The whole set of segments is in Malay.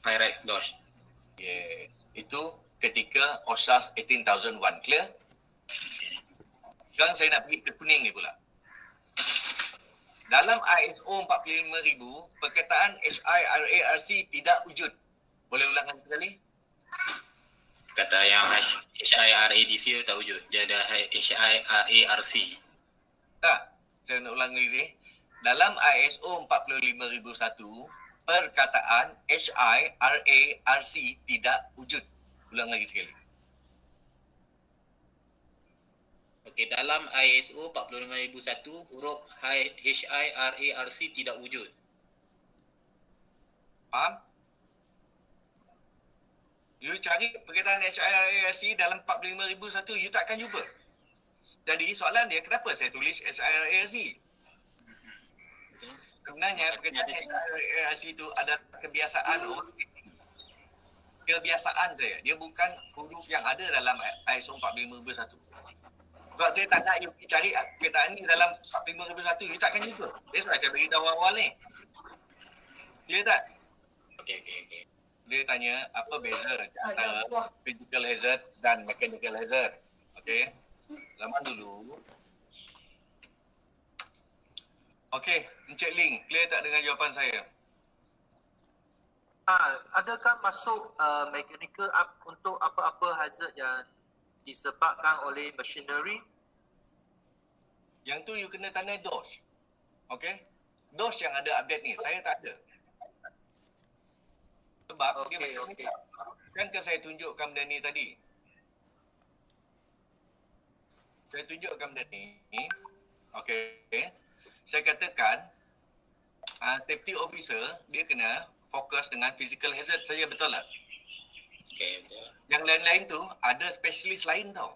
Right, Dosh. Yes. Itu ketika OSAS 18001. Clear? Sekarang saya nak pergi ke kuning ni pula. Dalam ISO 45000, perkataan HIRARC tidak wujud. Boleh ulang sekali? Kata yang HIRADC tak wujud. Dia ada HIRARC. Tak. Saya nak ulang lagi. Dalam ISO 45001, perkataan HIRARC tidak wujud. Ulang lagi sekali. Okey, dalam ISO 45001 huruf HIRARC tidak wujud. Faham? You cari perkataan HIRARC dalam 45001, you takkan jumpa. Jadi soalan dia, kenapa saya tulis HIRARC? Sebenarnya perkataan HIRARC itu ada kebiasaan orang. Kebiasaan saya. Dia bukan huruf yang ada dalam ISO 45001. Sebab saya tak nak you cari perkataan ni dalam 45001, you takkan jumpa. That's why saya beritahu awal ni. Dia tak? Okey. Dia tanya apa beza antara physical hazard dan mechanical hazard. Okey. Zaman dulu. Okey, Encik Ling, clear tak dengan jawapan saya? Adakah masuk mechanical untuk apa-apa hazard yang disebabkan oleh machinery? Yang tu you kena tanya DOS. Okey? DOS yang ada update ni, saya tak ada. Sebab dia macam ni. Kan saya tunjukkan benda ni tadi. Saya tunjukkan benda ni. Okey. Saya katakan safety officer dia kena fokus dengan physical hazard saja, betul tak? Okey, betul. Yang lain-lain tu ada specialist lain tau.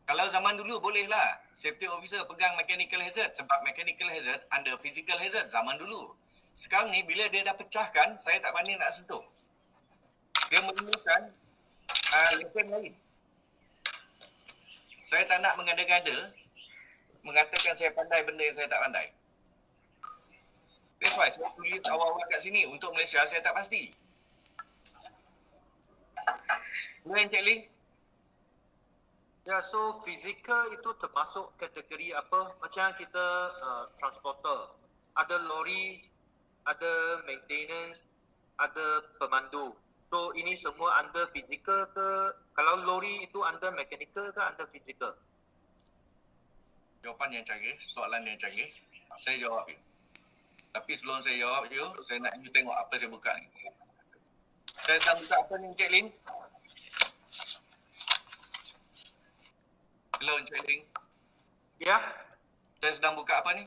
Kalau zaman dulu bolehlah safety officer pegang mechanical hazard sebab mechanical hazard under physical hazard zaman dulu. Sekarang ni bila dia dah pecahkan, saya tak pandai nak sentuh. Dia memerlukan lesen lain. Saya tak nak mengada-gada mengatakan saya pandai benda yang saya tak pandai. That's why saya tulis awal-awal kat sini. Untuk Malaysia saya tak pasti. Boleh Encik Ling? Ya, so physical itu termasuk kategori apa? Macam kita transporter. Ada lori, ada maintenance, ada pemandu. So ini semua under physical ke? Kalau lori itu under mechanical ke under physical? Jawapan yang canggih, soalan yang canggih. Saya jawab you. Tapi sebelum saya jawab you, saya nak you tengok apa saya buka ni. Saya sedang buka apa ni Encik Ling? Hello Encik Ling. Ya, Saya sedang buka apa ni?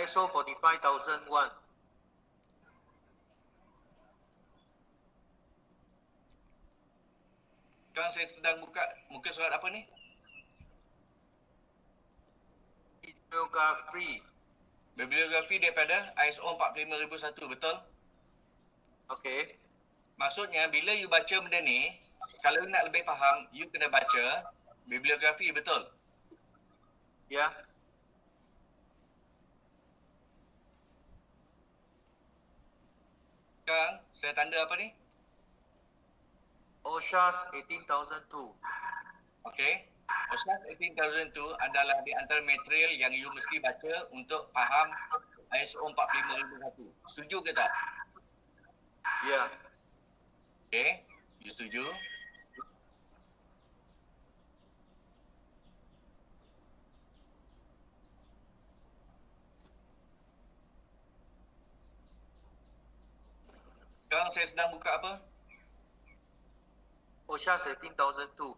ISO 45001. Sekarang saya sedang buka muka surat apa ni? Bibliografi. Bibliografi daripada ISO 45001, betul? Okey. Maksudnya bila you baca benda ni, kalau you nak lebih faham, you kena baca bibliografi, betul? Ya. Sekarang saya tanda apa ni? OSHAS 18002. Okey. OSHAS 18002 adalah di antara material yang you mesti baca untuk faham ISO 45001. Setuju ke tak? Ya. Okey. You setuju? Sekarang saya sedang buka apa? OSHAS 18002.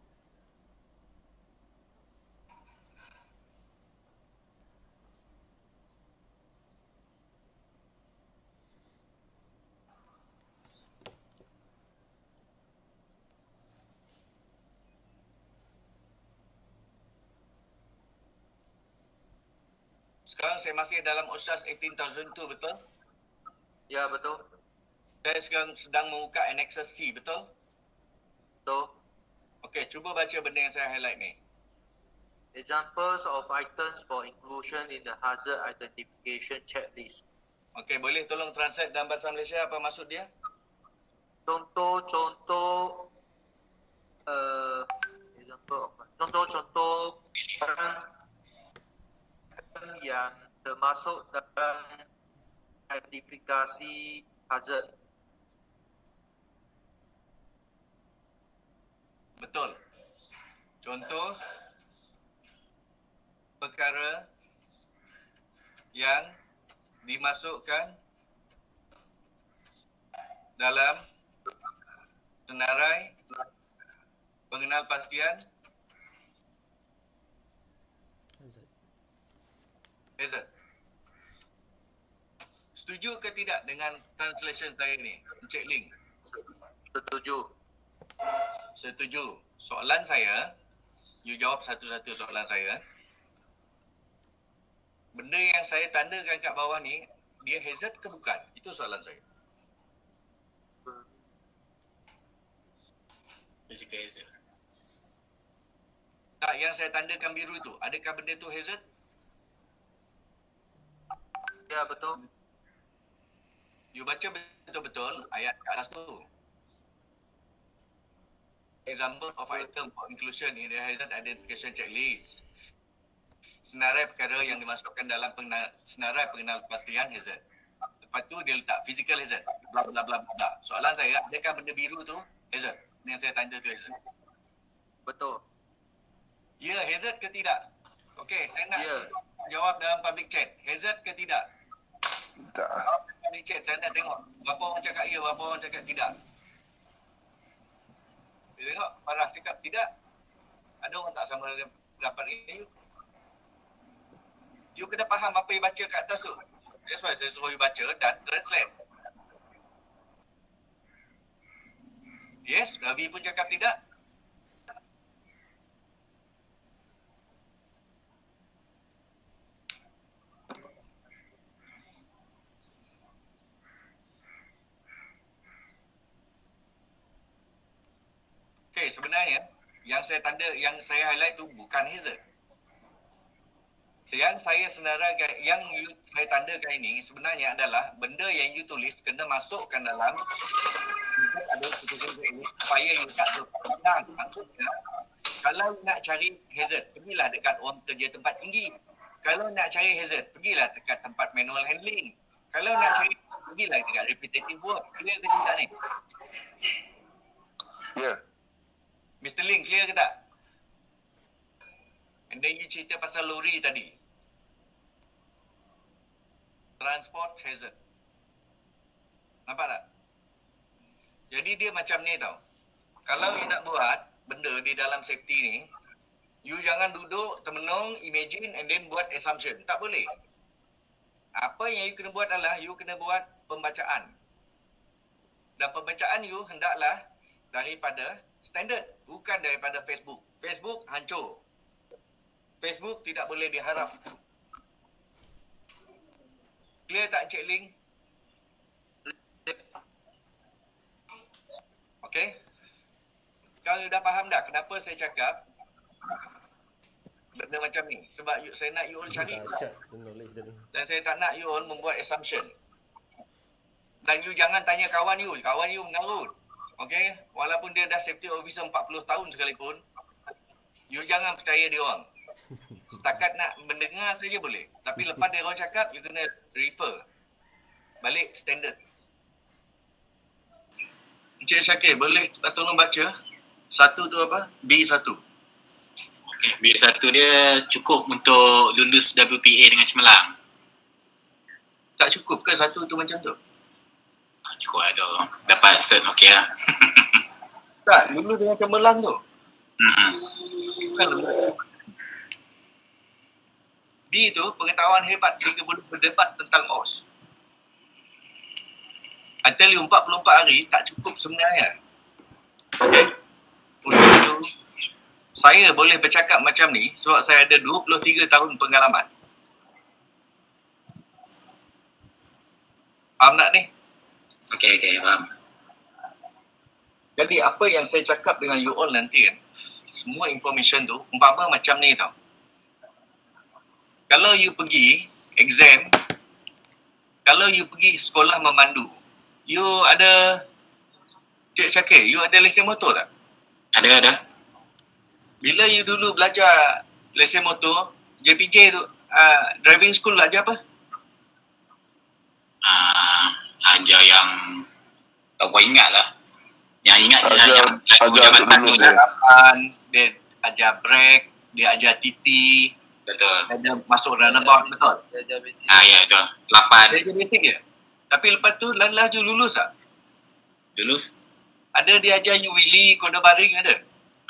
Sekarang saya masih dalam OSHAS 18002, betul? Ya, betul. Saya sekarang sedang membuka Annexure C, betul? Betul. Okey, cuba baca benda yang saya highlight ni. Examples of items for inclusion in the hazard identification checklist. Okey, boleh tolong translate dalam bahasa Malaysia apa maksud dia? Contoh-contoh contoh-contoh yang termasuk dalam identifikasi hazard. Betul. Contoh perkara yang dimasukkan dalam senarai pengenalpastian hazard. Setuju ke tidak dengan translation saya ni, Encik Ling? Setuju. Setuju. Soalan saya, you jawab satu-satu soalan saya. Benda yang saya tandakan kat bawah ni, dia hazard ke bukan? Itu soalan saya. Physical hazard. Tak, yang saya tandakan biru tu, adakah benda tu hazard? Ya, betul. You baca betul-betul ayat kat atas tu. Example of item for inclusion in the hazard identification checklist. Senarai perkara yang dimasukkan dalam senarai pengenalpastian hazard. Lepas tu dia letak physical hazard. Bla bla bla bla. Soalan saya, adakah benda biru tu hazard? Yang saya tanda tu hazard. Betul. Ya, hazard ke tidak? Okey, saya nak Ya. jawab dalam public chat. Hazard ke tidak? Tak. Public chat, saya nak tengok berapa orang cakap ya, berapa orang cakap tidak. Dia tengok, Farah cakap tidak. Ada orang tak sama pendapat ini. You kena faham apa you baca kat atas tu. That's why saya suruh you baca dan translate. Yes, Ravi pun cakap tidak. Okay, sebenarnya yang saya highlight tu bukan hazard. Yang saya senaraikan, yang saya tandakan ini sebenarnya adalah benda yang you tulis kena masukkan dalam ada supaya you tak terpenang. Maksudnya, kalau nak cari hazard, pergilah dekat orang kerja tempat tinggi. Kalau nak cari hazard, pergilah dekat tempat manual handling. Kalau nak cari, pergilah dekat repetitive work. Clear ke tidak ni? Ya. Mr. Ling, clear ke tak? And then you cerita pasal lori tadi. Transport hazard. Nampak tak? Jadi dia macam ni tau. Kalau you nak buat benda di dalam safety ni, you jangan duduk, termenung, imagine and then buat assumption. Tak boleh. Apa yang you kena buat adalah, you kena buat pembacaan. Dan pembacaan you hendaklah daripada standard, bukan daripada Facebook. Facebook hancur. Facebook tidak boleh diharap. Clear tak Encik Ling? Okey. Kalau dah faham dah kenapa saya cakap benda macam ni? Sebab saya nak you all cari dan saya tak nak you all membuat assumption. Dan you jangan tanya kawan you mengarut. Okey? Walaupun dia dah safety officer 40 tahun sekalipun, you jangan percaya dia orang. Setakat nak mendengar saja boleh. Tapi lepas dia orang cakap, you kena refer balik standard. Encik Syakir, boleh tolong baca satu tu apa? B1. Okay, B1 dia cukup untuk lulus WPA dengan cemerlang. Tak cukup ke satu tu macam tu? Cukup ada. Dapat cert okey lah. Tak, lulus dengan cemerlang tu. Bukan lulus. B tu pengetahuan hebat sehingga boleh berdebat tentang OS. I tell you 44 hari tak cukup sebenarnya. Okay. Untuk saya boleh bercakap macam ni sebab saya ada 23 tahun pengalaman. Faham tak ni? Okey, faham. Jadi apa yang saya cakap dengan you all nanti kan, semua information tu umpama macam ni tau. Kalau you pergi exam Kalau you pergi sekolah memandu, you ada, Cik Syakir, you ada lesen motor tak? Ada. Bila you dulu belajar lesen motor, JPJ tu, driving school ajar apa? Ajar yang tak boleh ingat lah. Yang ingat Ajar jabatan tu je. Dia ajar brake, dia ajar TT, Betul. dia ajar masuk runabout, betul? Dia basic. Ya betul. 8 Dia ajar basic je. Tapi lepas tu, laju lulus tak? lulus. Ada dia ajar you wheelie, kode baring ada?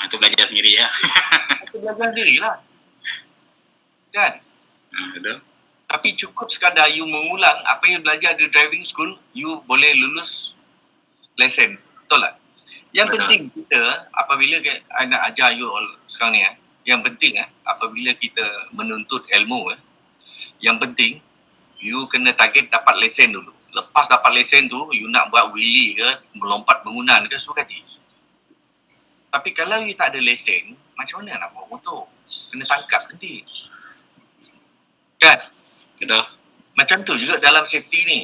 Itu belajar sendiri ya. Kita belajar sendiri lah. Kan? Betul. Tapi cukup sekadar you mengulang apa yang belajar di driving school, you boleh lulus lesen. Betul tak? Yang Betul. penting kita, apabila I nak ajar you all sekarang ni, yang penting apabila kita menuntut ilmu, yang penting you kena target dapat lesen dulu. Lepas dapat lesen tu, you nak buat wheelie ke, melompat bangunan ke, suka hati. Tapi kalau you tak ada lesen, macam mana nak bawa motor? Kena tangkap nanti. Kan? Betul. Macam tu juga dalam safety ni.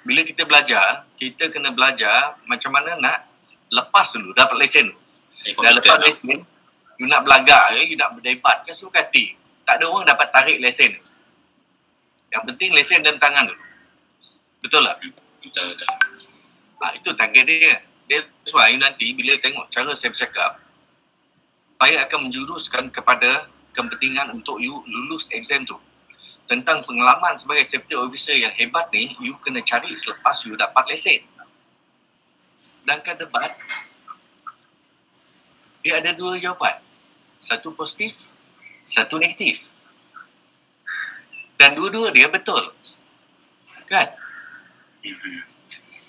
Bila kita belajar, kita kena belajar macam mana nak lepas dulu, dapat lesen. Dan lepas lesen, you nak belagak ke, you nak berdebat ke, suka hati. Tak ada orang dapat tarik lesen. Yang penting lesen dalam tangan dulu. Betul tak? Betul. Itu target dia. That's why nanti bila tengok cara saya bercakap, saya akan menjuruskan kepada kepentingan untuk you lulus exam tu. Tentang pengalaman sebagai safety officer yang hebat ni, you kena cari selepas you dapat lesen. Sedangkan debat, dia ada 2 jawapan. Satu positif, satu negatif. Dan dua-dua dia betul. Kan?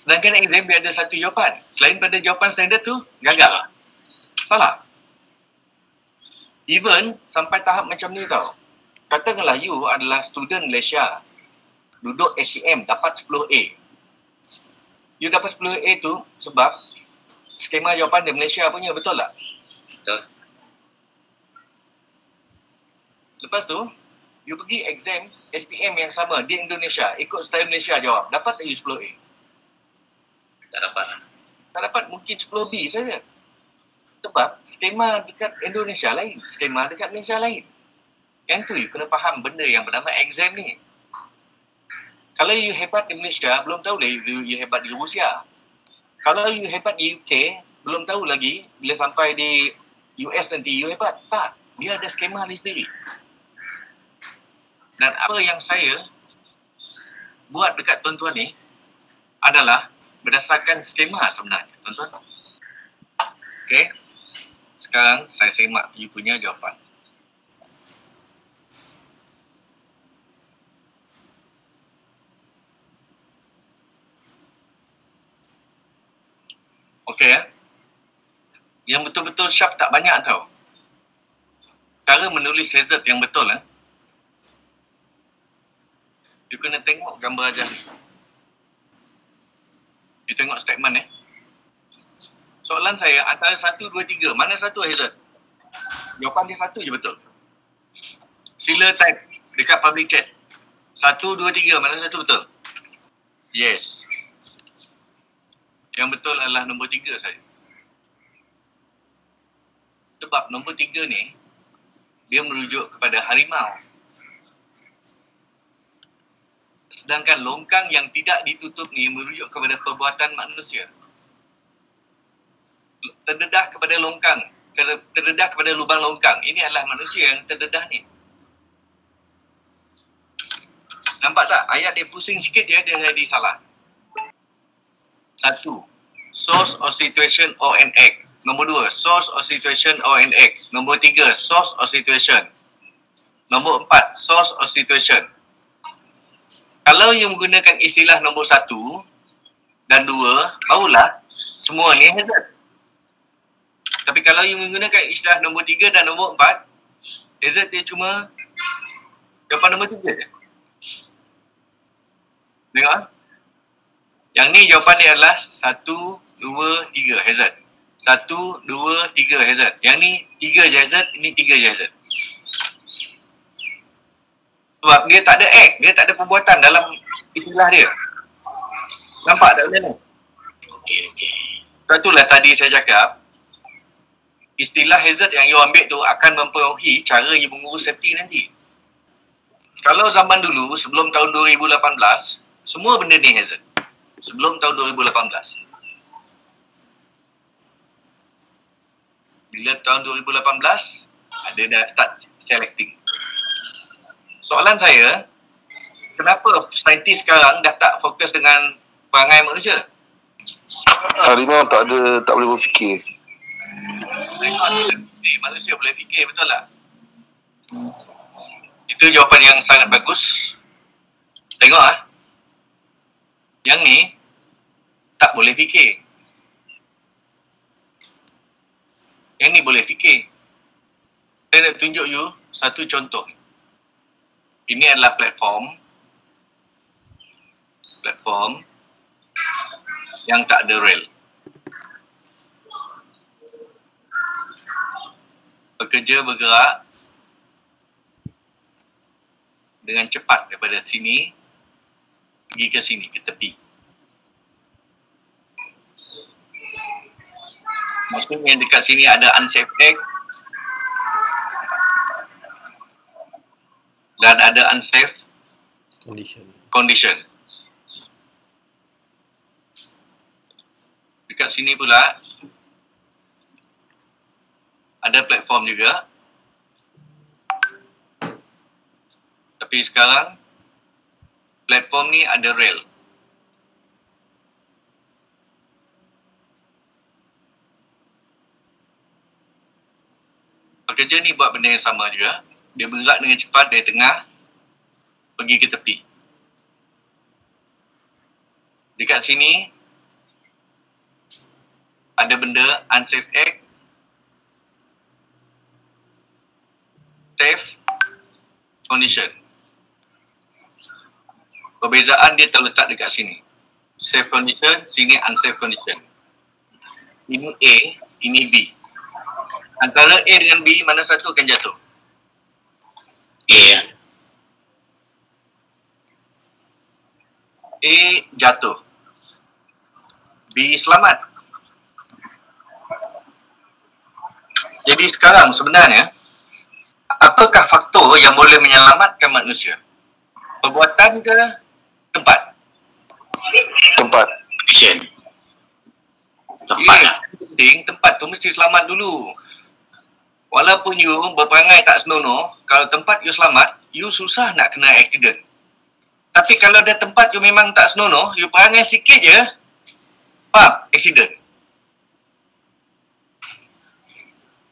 Sedangkan exam dia ada satu jawapan. Selain pada jawapan standard tu, gagal. Salah. Even sampai tahap macam ni tau. Katakanlah you adalah student Malaysia, duduk SPM dapat 10A. You dapat 10A tu sebab skema jawapan di Malaysia punya, betul tak? Betul. Lepas tu, you pergi exam SPM yang sama di Indonesia, ikut style Malaysia jawab, dapat tak you 10A? Tak dapat lah. Tak dapat, mungkin 10B saja. Sebab skema dekat Indonesia lain, skema dekat Malaysia lain. Yang tu you kena faham benda yang bernama exam ni. Kalau you hebat di Malaysia, belum tahu lagi you hebat di Rusia. Kalau you hebat di UK, belum tahu lagi bila sampai di US nanti you hebat. Tak, dia ada skema dia sendiri. Dan apa yang saya buat dekat tuan-tuan ni adalah berdasarkan skema sebenarnya, tuan-tuan. Okey. Sekarang saya semak you punya jawapan. Okey ya. Yang betul-betul sharp tak banyak tau. Cara menulis hazard yang betul you kena tengok gambar ajar ni. You tengok statement Soalan saya antara 1, 2, 3, mana satu hazard? Jawapan dia satu je betul. Sila type dekat public chat. 1, 2, 3, mana satu betul? Yes. Yang betul adalah nombor 3 saja. Sebab nombor 3 ni, dia merujuk kepada harimau. Sedangkan longkang yang tidak ditutup ni merujuk kepada perbuatan manusia. Terdedah kepada longkang, terdedah kepada lubang longkang. Ini adalah manusia yang terdedah ni. Nampak tak? Ayat dia pusing sikit dia jadi salah. 1. Source or situation or an act. Nombor 2. Source or situation or an act. Nombor 3. Source or situation. Nombor 4. Source or situation. Kalau you menggunakan istilah nombor 1 dan 2, barulah semua ni hazard. Tapi kalau you menggunakan istilah nombor 3 dan nombor 4, hazard dia cuma jawapan nombor 3 je. Tengok. Yang ni jawapan dia adalah 1, 2, 3 hazard. 1, 2, 3 hazard. Yang ni 3 je hazard, ini 3 je hazard. Sebab dia tak ada act, dia tak ada perbuatan dalam istilah dia. nampak tak benda ni? Okey. Sebab itulah tadi saya cakap, istilah hazard yang you ambil tu akan mempengaruhi cara you mengurus safety nanti. Kalau zaman dulu, sebelum tahun 2018, semua benda ni hazard. Sebelum tahun 2018. Bila tahun 2018, ada dah start selecting. Soalan saya, kenapa saintis sekarang dah tak fokus dengan perangai manusia? Harimau tak boleh berfikir. Manusia boleh fikir, betul tak? Itu jawapan yang sangat bagus. Tengok yang ni tak boleh fikir. Yang ni boleh fikir. Saya nak tunjuk you satu contoh. Ini adalah platform yang tak ada rel. Pekerja bergerak dengan cepat daripada sini pergi ke sini, ke tepi. Maksudnya dekat sini ada unsafe act dan ada unsafe condition. Dekat sini pula ada platform juga. Tapi sekarang platform ni ada rel. Pekerja ni buat benda yang sama juga. Dia bergerak dengan cepat dari tengah pergi ke tepi. Dekat sini ada benda unsafe act, safe condition. Perbezaan dia terletak dekat sini. Safe condition, sini unsafe condition. Ini A, ini B. Antara A dengan B, mana satu akan jatuh? A. A jatuh. B selamat. Jadi sekarang sebenarnya, apakah faktor yang boleh menyelamatkan manusia? Perbuatan ke tempat? Tempat. Action. Tempat lah. Penting, tempat tu mesti selamat dulu. Walaupun you berperangai tak senonoh, kalau tempat you selamat, you susah nak kena accident. Tapi kalau ada tempat you memang tak senonoh, you perangai sikit je, accident.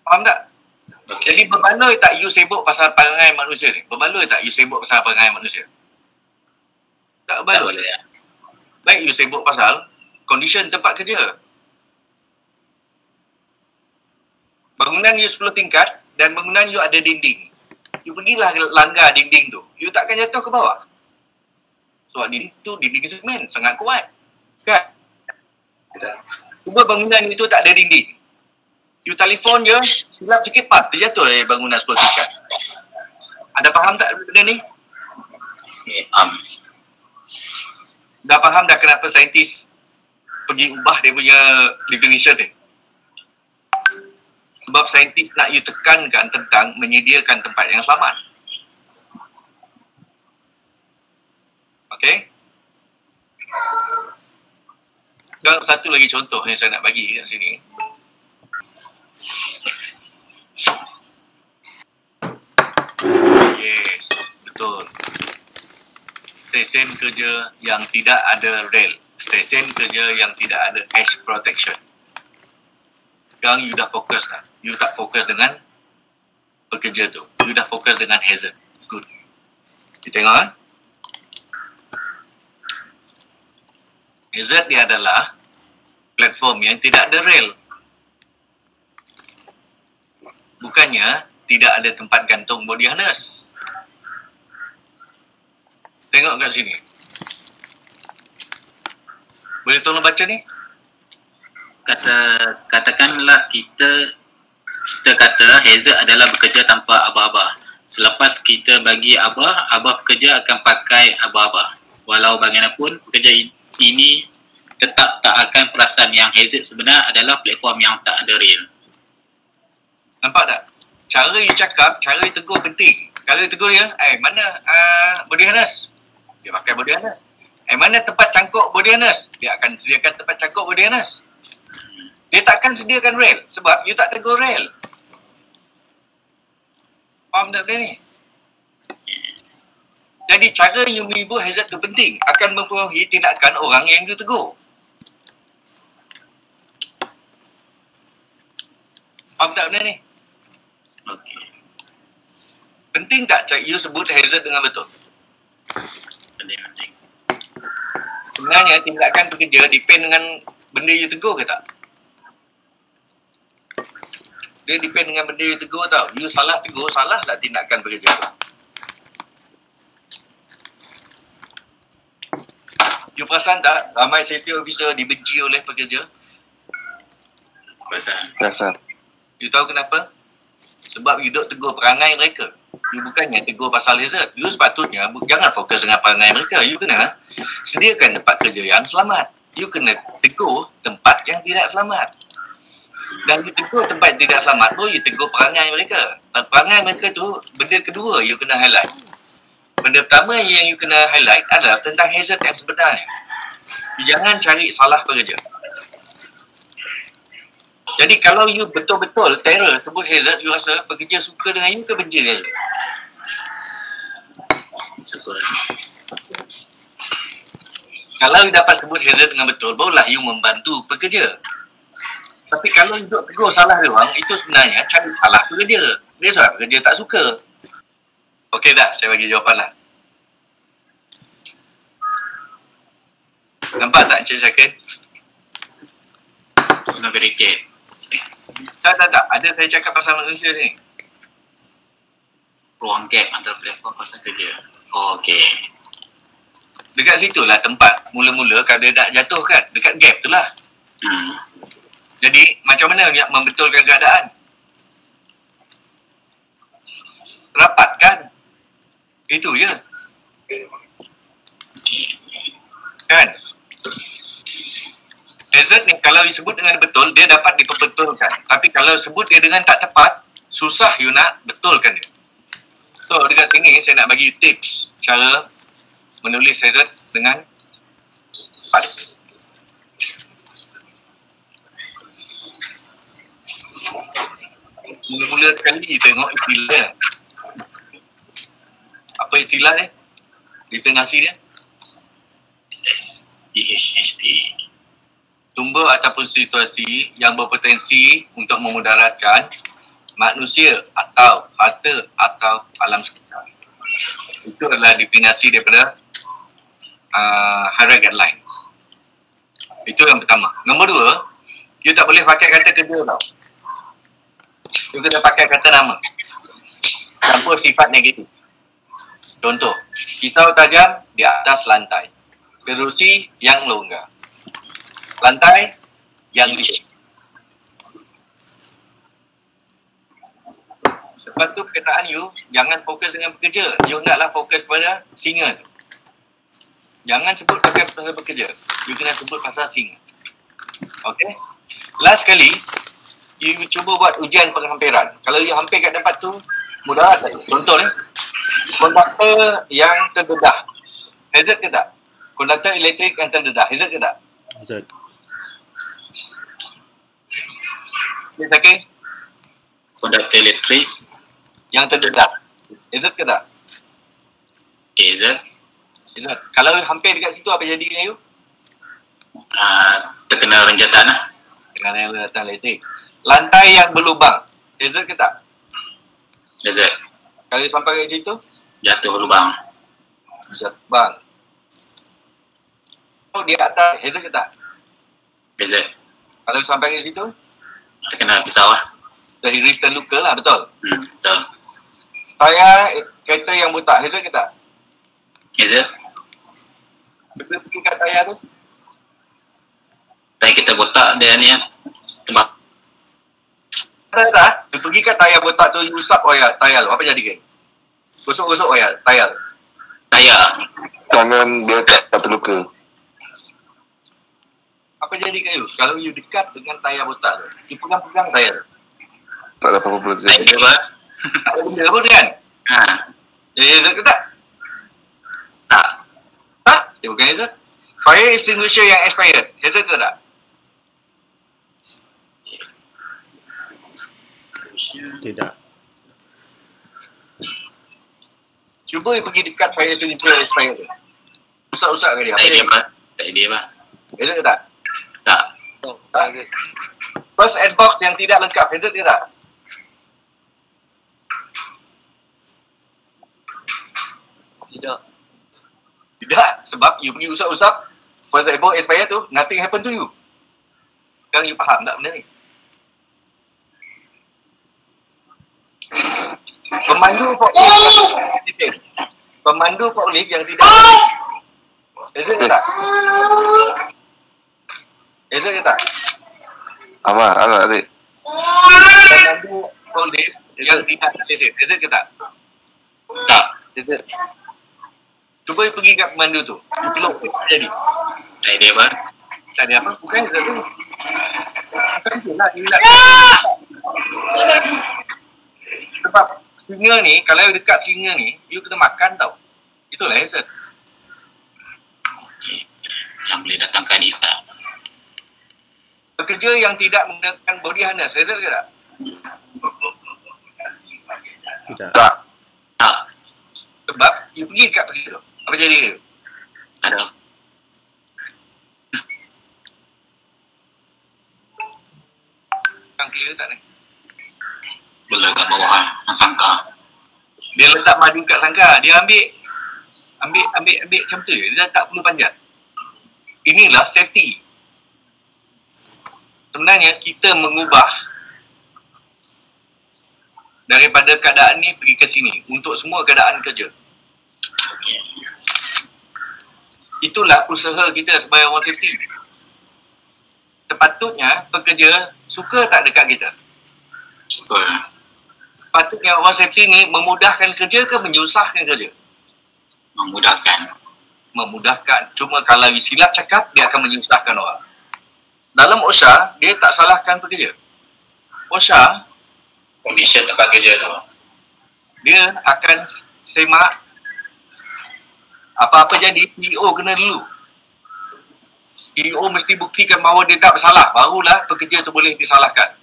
Faham tak? Okay. Jadi berbaloi tak you sibuk pasal perangai manusia ni? Berbaloi tak you sibuk pasal perangai manusia? Tak Tak berbaloi. boleh ya. Baik you sibuk pasal condition tempat kerja. Bangunan you 10 tingkat dan bangunan you ada dinding. You pergilah langgar dinding tu. You takkan jatuh ke bawah. Sebab dinding tu dinding semen sangat kuat. Kan? Cuba bangunan itu tak ada dinding. You telefon je, silap sikit terjatuh dari bangunan 10 tingkat. Ada faham tak benda ni? Okay. Dah faham dah kenapa saintis pergi ubah dia punya definition ni? Sebab saintis nak you tekankan tentang menyediakan tempat yang selamat. Okay? Dan satu lagi contoh yang saya nak bagi kat sini. Yes, betul. Stesen kerja yang tidak ada rel. Stesen kerja yang tidak ada edge protection. Sekarang you dah fokus lah. You tak fokus dengan pekerja tu. You dah fokus dengan hazard. Good. You tengok hazard dia adalah platform yang tidak ada rel. Bukannya tidak ada tempat gantung body harness. Tengok kat sini. Boleh tolong baca ni? Katakanlah kita kata hazard adalah bekerja tanpa abah-abah. Selepas kita bagi abah bekerja akan pakai abah-abah. Walau bagaimanapun pekerja ini tetap tak akan perasan yang hazard sebenar adalah platform yang tak ada rail. Nampak tak? Cara you cakap, cara you tegur penting. Kalau you tegur dia, mana body harness? Dia pakai body harness. Mana tempat cangkuk body harness? Dia akan sediakan tempat cangkuk body harness. Dia takkan sediakan rail sebab you tak tegur rail. Faham tak benda ni? Jadi cara you menyebut hazard tu penting, akan mempengaruhi tindakan orang yang you tegur. Faham tak benda ni? Okey. Penting tak you sebut hazard dengan betul? Penting. Sebenarnya tindakan pekerja depend dengan benda you tegur ke tak? Dia depend dengan benda you tegur tau. You salah tegur, salah lah tindakan pekerja tu. You perasan tak ramai safety officer dibenci oleh pekerja? Perasan. You tahu kenapa? Sebab you duk tegur perangai mereka. You bukannya tegur pasal hazard. You sepatutnya jangan fokus dengan perangai mereka. You kena sediakan tempat kerja yang selamat. You kena tegur tempat yang tidak selamat. Dan you tegur tempat yang tidak selamat pun you tegur perangai mereka. Dan perangai mereka tu benda kedua you kena highlight. Benda pertama yang you kena highlight adalah tentang hazard yang sebenarnya. You jangan cari salah pekerja. Jadi kalau you betul-betul terror sebut hazard, you rasa pekerja suka dengan you ke benci dengan you? Suka. Kalau you dapat sebut hazard dengan betul, barulah you membantu pekerja. Tapi kalau you duk tegur salah dia orang, itu sebenarnya cari salah pekerja. Dia sebab pekerja tak suka. Okey dah, saya bagi jawapan lah. Nampak tak Encik Syakir? Kena barricade. Tak. Ada saya cakap pasal manusia ni. Ruang gap antara platform pasal kerja. Okey. Dekat situlah tempat mula-mula kalau dia nak jatuh kan. Dekat gap tu lah. Jadi macam mana nak membetulkan keadaan? Rapat kan? Itu je. Kan? Hazard ni kalau disebut dengan betul, dia dapat diperbetulkan. Tapi kalau sebut dia dengan tak tepat, susah you nak betulkan dia. So dekat sini saya nak bagi tips cara menulis hazard dengan tepat. Mula-mula sekali tengok istilah. Apa istilah dia? Definisi dia? PHHP. Sumber ataupun situasi yang berpotensi untuk memudaratkan manusia atau harta atau alam sekitar. Itu adalah definisi daripada Higher Guideline. Itu yang pertama. Nombor dua, you tak boleh pakai kata kerja tau. You kena pakai kata nama. Tanpa sifat negatif. Contoh, pisau tajam di atas lantai. Kerusi yang longgar. Lantai yang licin. Lepas tu perkataan you, jangan fokus dengan pekerja. You naklah fokus pada singa tu. Jangan sebut pasal pekerja. You kena sebut pasal singa. Okay? Last kali, you cuba buat ujian penghampiran. Kalau you hampir kat tempat tu, mudarat tak? Contoh ni, konduktor yang terdedah. Hazard ke tak? Konduktor elektrik yang terdedah. Hazard ke tak? Hazard. Dia sakit? Konduktor elektrik. Yang terdedah. Hazard ke tak? Okay, Hazard. Hazard. Kalau hampir dekat situ, apa jadi dengan you? Terkena renjatan lah. Dengan yang datang elektrik. Lantai yang berlubang. Hazard ke tak? Hazard. Kalau you sampai kat situ? Jatuh lubang. Jatuh lubang. Di atas, hazard ke tak? Hazard. Kalau you sampai kat situ? Terkena pisau lah. Terhiris terluka lah, betul? Betul. Tayar kereta yang botak, hazard ke tak? Hazard. Bila pergi kat tayar tu? Tayar kita botak dia ni tebak. Tak. Dia pergi kat tayar botak tu, you usap oil tayar tu. Apa jadi kan? Gosok-gosok oil tayar. Tayar. Tangan dia tak terluka. apa jadi kat you? Kalau you dekat dengan tayar botak tu, you pegang-pegang tayar tu. Tak ada apa-apa boleh Tak terjadi. ada apa? Tak ada benda apa kan? Ha, Jadi hazard ke tak? tak. Tak? Dia bukan hazard. Fire extinguisher yang expired, hazard ke tak? Tidak. Cuba you pergi dekat fire extinguisher yang expired tu. Usap-usap ke dia? Tak ada apa? Tak ada apa? Hazard ke tak? Tak. Tak. First aid box yang tidak lengkap, hazard ke tak? Tidak. Tidak, sebab you pergi usap-usap first aid box expired tu, nothing happen to you. Sekarang you faham tak benda ni? Pemandu forklift, pemandu forklift yang tidak hazard ke tak? Hazard ke tak? Abang, adik. Pemandu forklift yang tidak hazard, hazard ke tak? Tak. Hazard. Cuba you pergi kat pemandu tu, you peluk dia, apa jadi? Tak ada apa? Tak ada apa, bukan hazard tu. Bukan tu lah, you nak. Sebab singa ni, kalau you dekat singa ni, you kena makan tau. Itulah hazard. Okey. Yang boleh datangkan isap. Pekerja yang tidak menggunakan body harness, hazard ke tak? Tidak. Tak. Tak. Sebab you pergi kat pergi tu, apa jadi you? Tak ada. Yang clear tak ni? Boleh kat bawah sangka. Dia letak madu kat sangka, dia ambil macam tu je, dia tak perlu panjat. Inilah safety. Sebenarnya kita mengubah daripada keadaan ni pergi ke sini untuk semua keadaan kerja. Okey. Itulah usaha kita sebagai orang safety. Sepatutnya pekerja suka tak dekat kita? Betul. Sepatutnya orang safety ni memudahkan kerja ke menyusahkan kerja? Memudahkan. Memudahkan. Cuma kalau silap cakap, dia akan menyusahkan orang. Dalam OSHA, dia tak salahkan pekerja. OSHA, Condition tempat kerja tu. dia akan semak apa-apa jadi, CEO kena dulu. CEO mesti buktikan bahawa dia tak bersalah, barulah pekerja tu boleh disalahkan.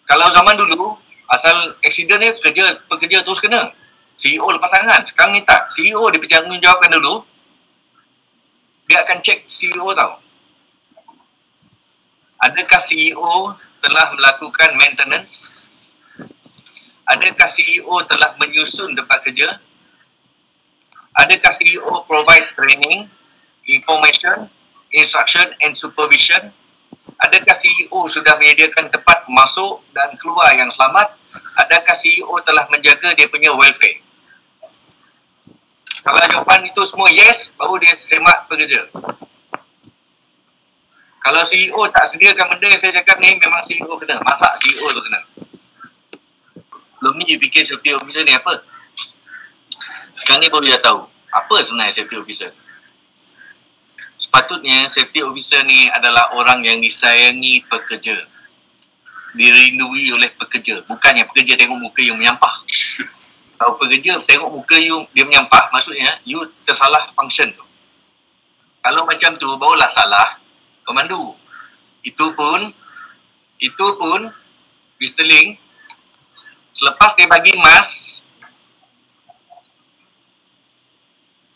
Kalau zaman dulu, asal aksiden dia, pekerja terus kena. CEO lepas tangan. Sekarang ni tak. CEO dia bertanggungjawabkan dulu. Dia akan cek CEO tau. Adakah CEO telah melakukan maintenance? Adakah CEO telah menyusun tempat kerja? Adakah CEO provide training, information, instruction and supervision? Adakah CEO sudah menyediakan tempat masuk dan keluar yang selamat? Adakah CEO telah menjaga dia punya welfare? Kalau jawapan itu semua yes, baru dia semak pekerja. Kalau CEO tak sediakan benda yang saya cakap ni, memang CEO kena. Masak CEO tu kena. Belum ni you fikir safety officer ni apa? Sekarang ni baru dia tahu apa sebenarnya safety officer. Sepatutnya safety officer ni adalah orang yang disayangi pekerja, dirindui oleh pekerja. Bukannya pekerja tengok muka you menyampah. Kalau pekerja tengok muka you dia menyampah, maksudnya you tersalah function tu. Kalau macam tu barulah salah pemandu. Itu pun Mr. Ling, selepas dia bagi mas,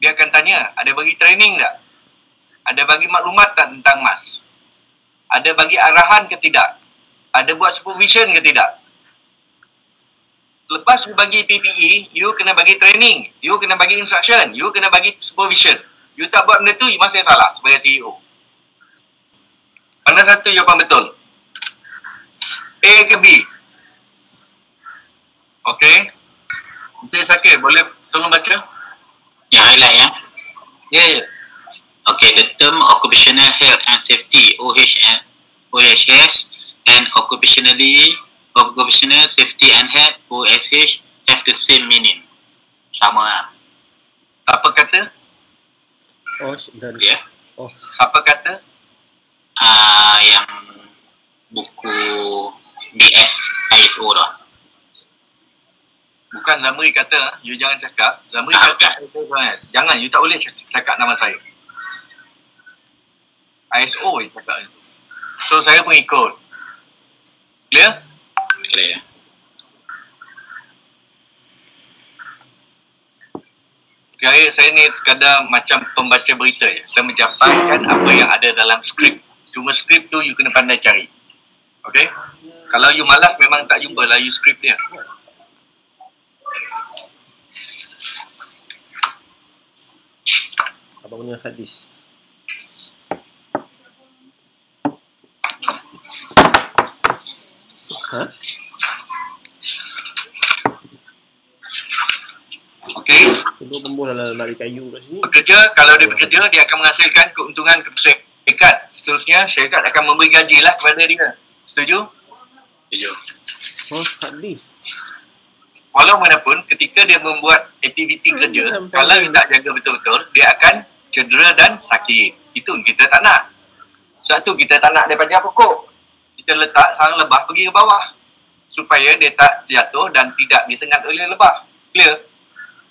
dia akan tanya, ada bagi training tak? Ada bagi maklumat tak tentang mas? Ada bagi arahan ke tidak? Ada buat supervision ke tidak? Lepas you bagi PPE, you kena bagi training, you kena bagi instruction, you kena bagi supervision. You tak buat benda tu, you masih salah sebagai CEO. Mana satu jawapan betul? A ke B? Okey. Encik Syakir, boleh tolong baca? Yang highlight ya. Ya. Okay, the term occupational health and safety OHS and occupational safety and health OSH have the same meaning. Sama lah. Apa kata? Oh, dan Ya. oh, Apa kata? ISO dah. Bukan Zamri kata, you jangan cakap. Zamri Ah, kata, jangan, you tak boleh cakap nama saya. ISO je cakap. So saya pun ikut. Clear? Clear. Kira saya ni sekadar macam pembaca berita je. Saya menjabarkan apa yang ada dalam skrip. Cuma skrip tu you kena pandai cari. Okay? Kalau you malas memang tak jumpa lah you skrip dia. Abang punya hadis. Ha? Okay? Tunggu pembuh dalam lemari kayu kat sini. Bekerja, kalau dia bekerja, dia akan menghasilkan keuntungan kepada syarikat. Seterusnya, syarikat akan memberi gaji lah kepada dia. Setuju? Setuju. Oh, hadis. Walau manapun, ketika dia membuat aktiviti kerja, kalau dia tak jaga betul-betul, dia akan cedera dan sakit. Itu kita tak nak. Sebab tu kita tak nak dia panjang pokok. Kita letak sarang lebah pergi ke bawah. Supaya dia tak jatuh dan tidak disengat oleh lebah. Clear?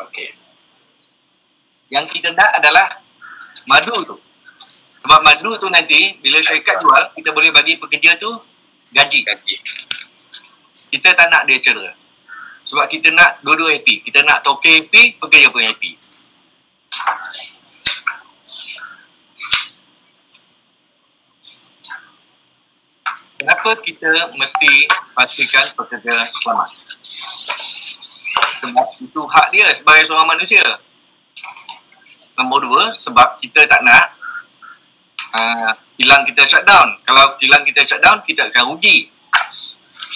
Okey. Yang kita nak adalah madu tu. Sebab madu tu nanti, bila syarikat jual, kita boleh bagi pekerja tu gaji. Gaji. Kita tak nak dia cedera. Sebab kita nak dua-dua happy. Kita nak token happy, pekerja pun happy. Kenapa kita mesti pastikan pekerja selamat? Sebab itu hak dia sebagai seorang manusia. Nombor dua, sebab kita tak nak kilang kita shutdown. Kalau kilang kita shutdown, kita akan rugi.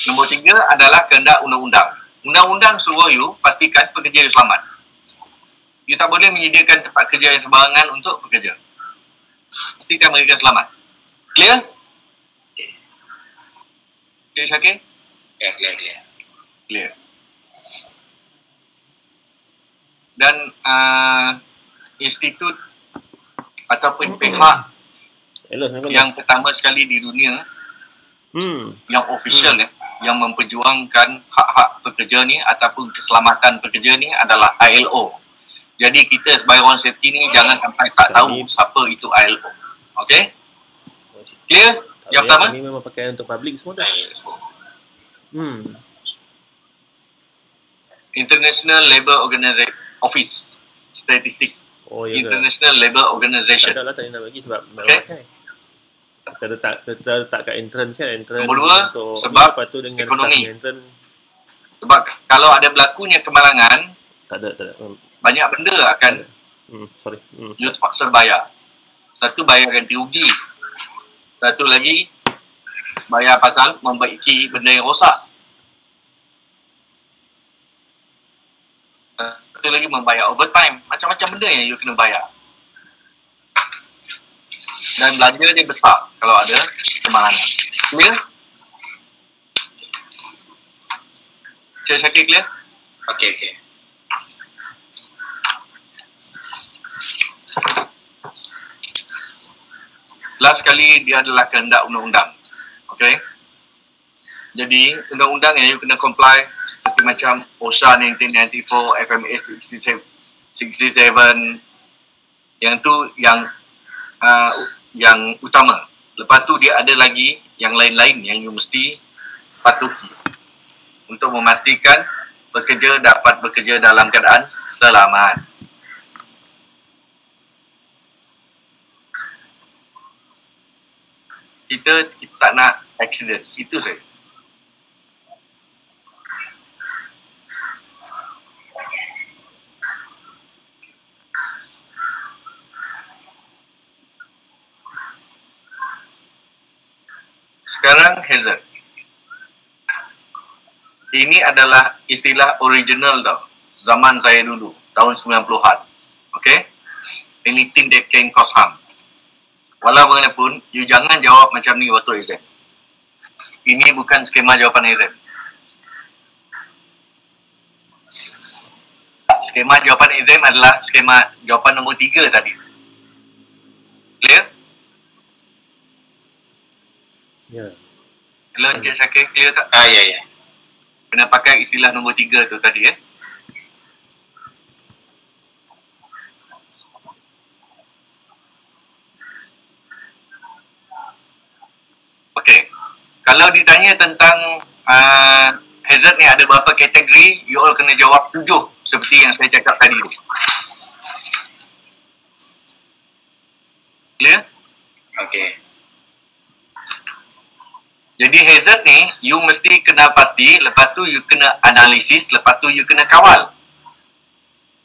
Nombor tiga adalah kehendak undang-undang. Undang-undang suruh you pastikan pekerja you selamat. You tak boleh menyediakan tempat kerja yang sembarangan untuk pekerja. Pastikan mereka selamat. Clear? Cik Syakir? Ya, clear. Clear. Dan institut ataupun pihak yang pertama sekali di dunia yang official yang memperjuangkan hak-hak pekerja ni ataupun keselamatan pekerja ni adalah ILO. Jadi kita sebagai orang safety ni jangan sampai tak tahu siapa itu ILO. Okay? Clear? Yang pertama? Ini memang pakai untuk public semua dah. International Labour Organization Office Statistik. Oh, ya ke? International Labour Organization. Tak ada lah, tak nak bagi sebab Okay. pakai. Kita letak kat entrance kan, entrance Nombor dua, untuk sebab lepas tu dengan ekonomi. staff entrance Sebab kalau ada berlakunya kemalangan, tak ada. banyak benda akan Sorry. you terpaksa bayar. Satu, bayar ganti rugi. Satu lagi, bayar pasal membaiki benda yang rosak. Satu lagi, membayar overtime. Macam-macam benda yang you kena bayar. Dan belanja dia besar kalau ada kemalangan. Clear? Cik Syakir clear? Okey. Last sekali, dia adalah kehendak undang-undang. Okay? Jadi, undang-undang yang you kena comply seperti macam OSHA 1994, FMA 67, yang tu yang utama. Lepas tu dia ada lagi yang lain-lain yang you mesti patuhi untuk memastikan pekerja dapat bekerja dalam keadaan selamat. Kita tak nak accident. Itu saja. Sekarang hazard. Ini adalah istilah original tau. Zaman saya dulu. Tahun 90-an. Okay? Anything that can cause harm. Walau bagaimanapun, you jangan jawab macam ni waktu exam. Ini bukan skema jawapan exam. Skema jawapan exam adalah skema jawapan nombor 3 tadi. Clear? Ya. Hello, Encik Syakir, clear tak? Ya. Kena pakai istilah nombor 3 tu tadi ya. Okey. Kalau ditanya tentang hazard ni ada berapa kategori, you all kena jawab 7 seperti yang saya cakap tadi tu. Clear? Okey. Jadi hazard ni, you mesti kena pasti, lepas tu you kena analisis, lepas tu you kena kawal.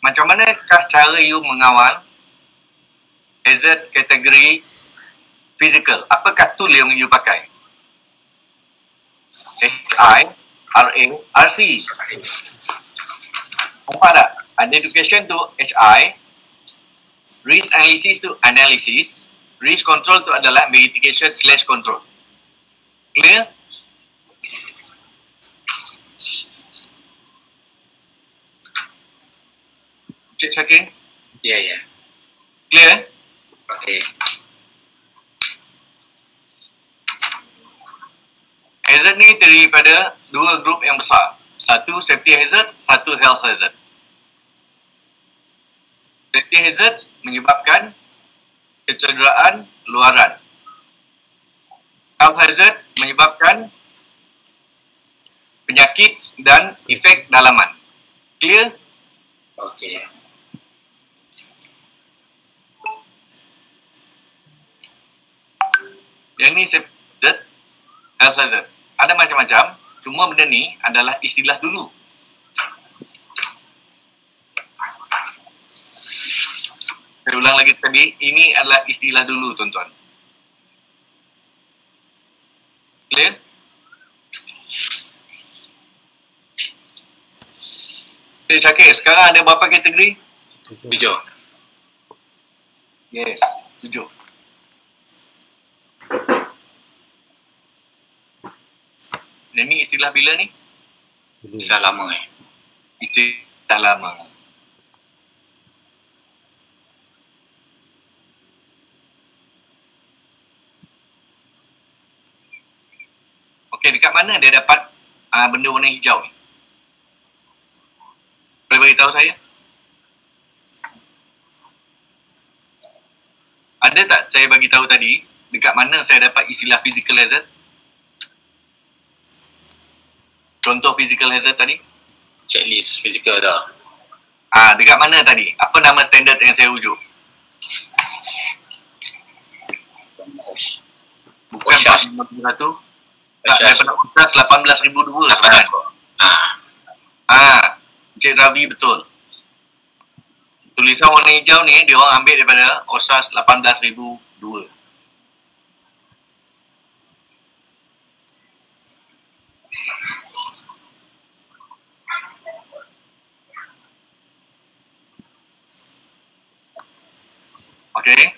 Macam manakah cara you mengawal hazard kategori physical? Apakah tool yang you pakai? HI, RA, RC. Nampak tak? Identification tu HI, risk analysis tu analysis, risk control tu adalah mitigation/control. Clear? Cik Syakir? Ya, ya. Clear? Okey. Hazard ni terdiri pada 2 grup yang besar. Satu safety hazard, satu health hazard. Safety hazard menyebabkan kecederaan luaran. Health hazard menyebabkan penyakit dan efek dalaman. Clear? Okey. Yang ni safety hazard, health hazard. Ada macam-macam. Cuma benda ni adalah istilah dulu. Saya ulang lagi tadi, ini adalah istilah dulu tuan-tuan. Clear? Cik Syakir, sekarang ada berapa kategori? 7. Yes, 7. Dan ni istilah bila ni? Dulu. Dah lama Istilah lama. Okey, dekat mana dia dapat benda warna hijau ni? Boleh beritahu saya? Ada tak saya bagi tahu tadi dekat mana saya dapat istilah physical hazard? Contoh physical hazard tadi? checklist fizikal dah. Dekat mana tadi? Apa nama standard yang saya ujuk? Bukan OSHA. 451. Tak, daripada OSHA 18,002 sekarang. Encik Ravi betul. Tulisan warna hijau ni dia orang ambil daripada OSHA 18,002. Okey.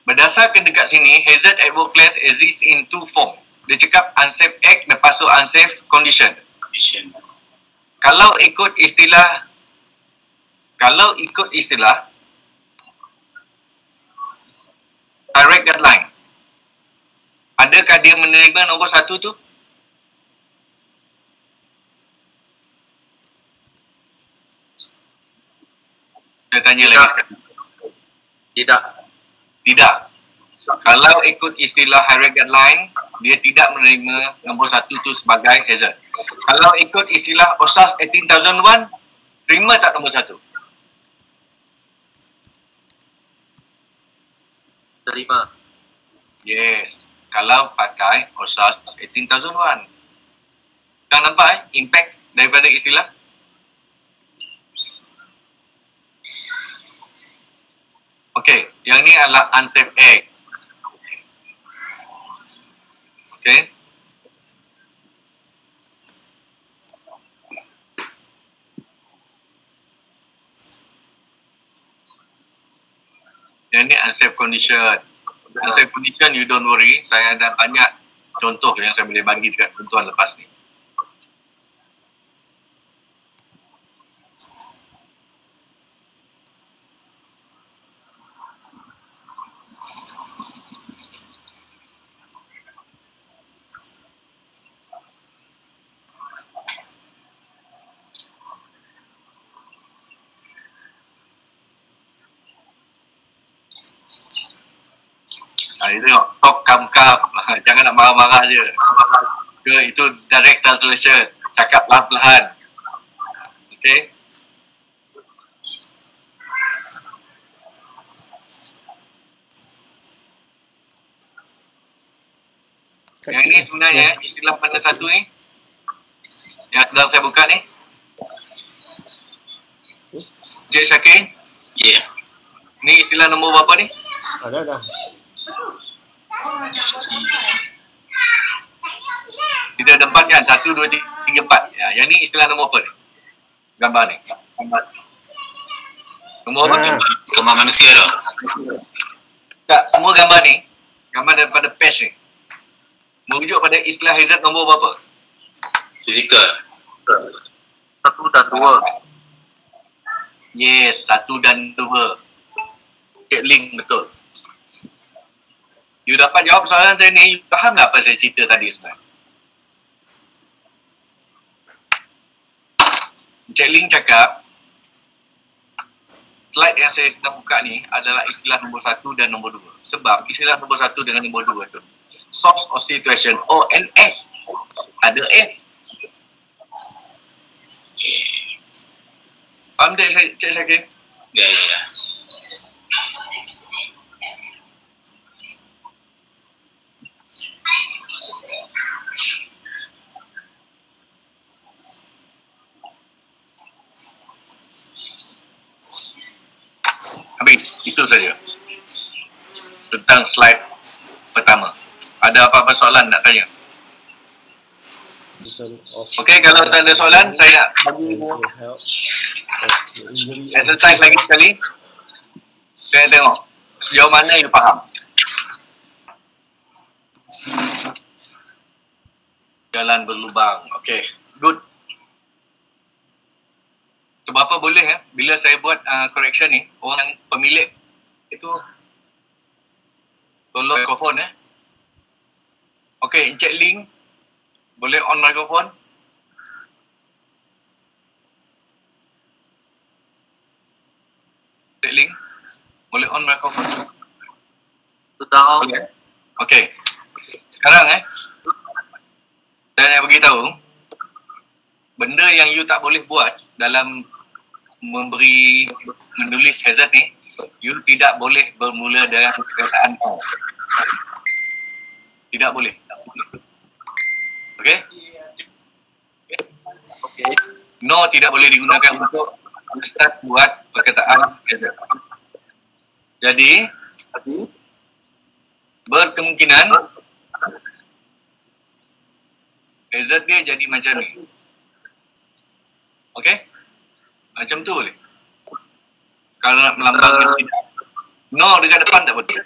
Berdasarkan dekat sini, hazard at workplace exists in 2 form. Dia cakap unsafe act lepas tu unsafe condition. Kalau ikut istilah direct guideline, adakah dia menerima nombor 1 tu? Saya tanya lagi sekali. Tidak. Kalau ikut istilah direct guideline, dia tidak menerima nombor 1 tu sebagai hazard. Kalau ikut istilah OSHA 18,001, terima tak nombor 1? Terima. Yes. Kalau pakai OSHA 18,001. Kan nampak impact daripada istilah? Okey, yang ni adalah unsafe act. Okey. Yang ni unsafe condition. Unsafe condition, you don't worry. Saya ada banyak contoh yang saya boleh bagi dekat tuan lepas ni. Dia tengok talk kam-kam. Jangan nak marah-marah je. Itu direct translation. Cakap perlahan-lahan. Okay. Yang ini sebenarnya istilah mana satu ni? Yang sedang saya buka ni. Encik Syakir. Ya. Ni istilah nombor berapa ni? Dah. Kita ada 4 kan? 1, 2, 3, 4. Ya, yang ni istilah nombor apa ni? Gambar ni. Nombor apa ni? Gambar manusia dah. Tak, semua gambar ni, gambar daripada page ni, merujuk pada istilah hazard nombor berapa? Fizikal. 1 dan 2. Yes, 1 dan 2. Cek link betul. You dapat jawab soalan saya ni, you faham tak apa saya cerita tadi sebenarnya? Cek link cakap, slide yang saya sedang buka ni adalah istilah nombor 1 dan nombor 2. Sebab istilah nombor 1 dengan nombor 2 tu, source of situation, and act. Ada act. Faham tak Cik Syakir? Ya. Habis, itu saja tentang slide pertama. Ada apa-apa soalan nak tanya? Okey, kalau tak ada soalan, saya nak bagi exercise lagi sekali. Saya tengok sejauh mana you faham. Jalan berlubang. Okey, good. Sebab apa boleh bila saya buat correction ni, orang pemilik itu tolong mikrofon Okey, Encik Ling boleh on mikrofon? Encik Ling boleh on mikrofon? Sudah on. Okey. Sekarang saya nak beritahu benda yang you tak boleh buat dalam menulis hazard ni, you tidak boleh bermula dengan perkataan no. Tidak boleh. Okey? Okey. No tidak boleh digunakan untuk start buat perkataan hazard. Jadi, berkemungkinan hazard dia jadi macam ni. Okey? Macam tu boleh. Kalau nak melambangkan tidak. No dekat depan tak betul.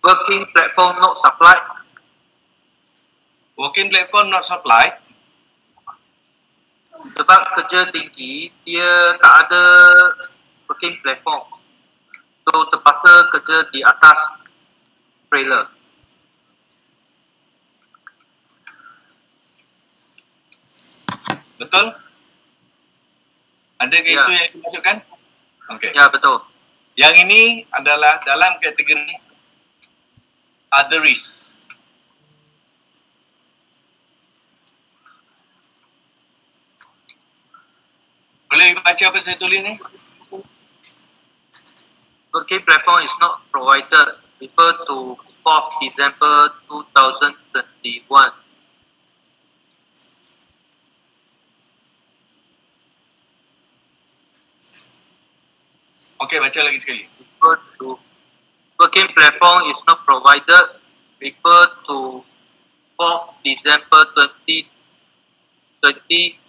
Working platform not supplied. Working platform not supplied. Sebab kerja tinggi, dia tak ada working platform. So terpaksa kerja di atas trailer. Betul? Ada ke itu yang dimaksudkan? Okey. Ya, betul. Yang ini adalah dalam kategori other risk. Boleh baca apa saya tulis ni? Working platform is not provided. Refer to 4th December 2021. Okey, baca lagi sekali. Refer to working platform is not provided. Refer to 4th December 2020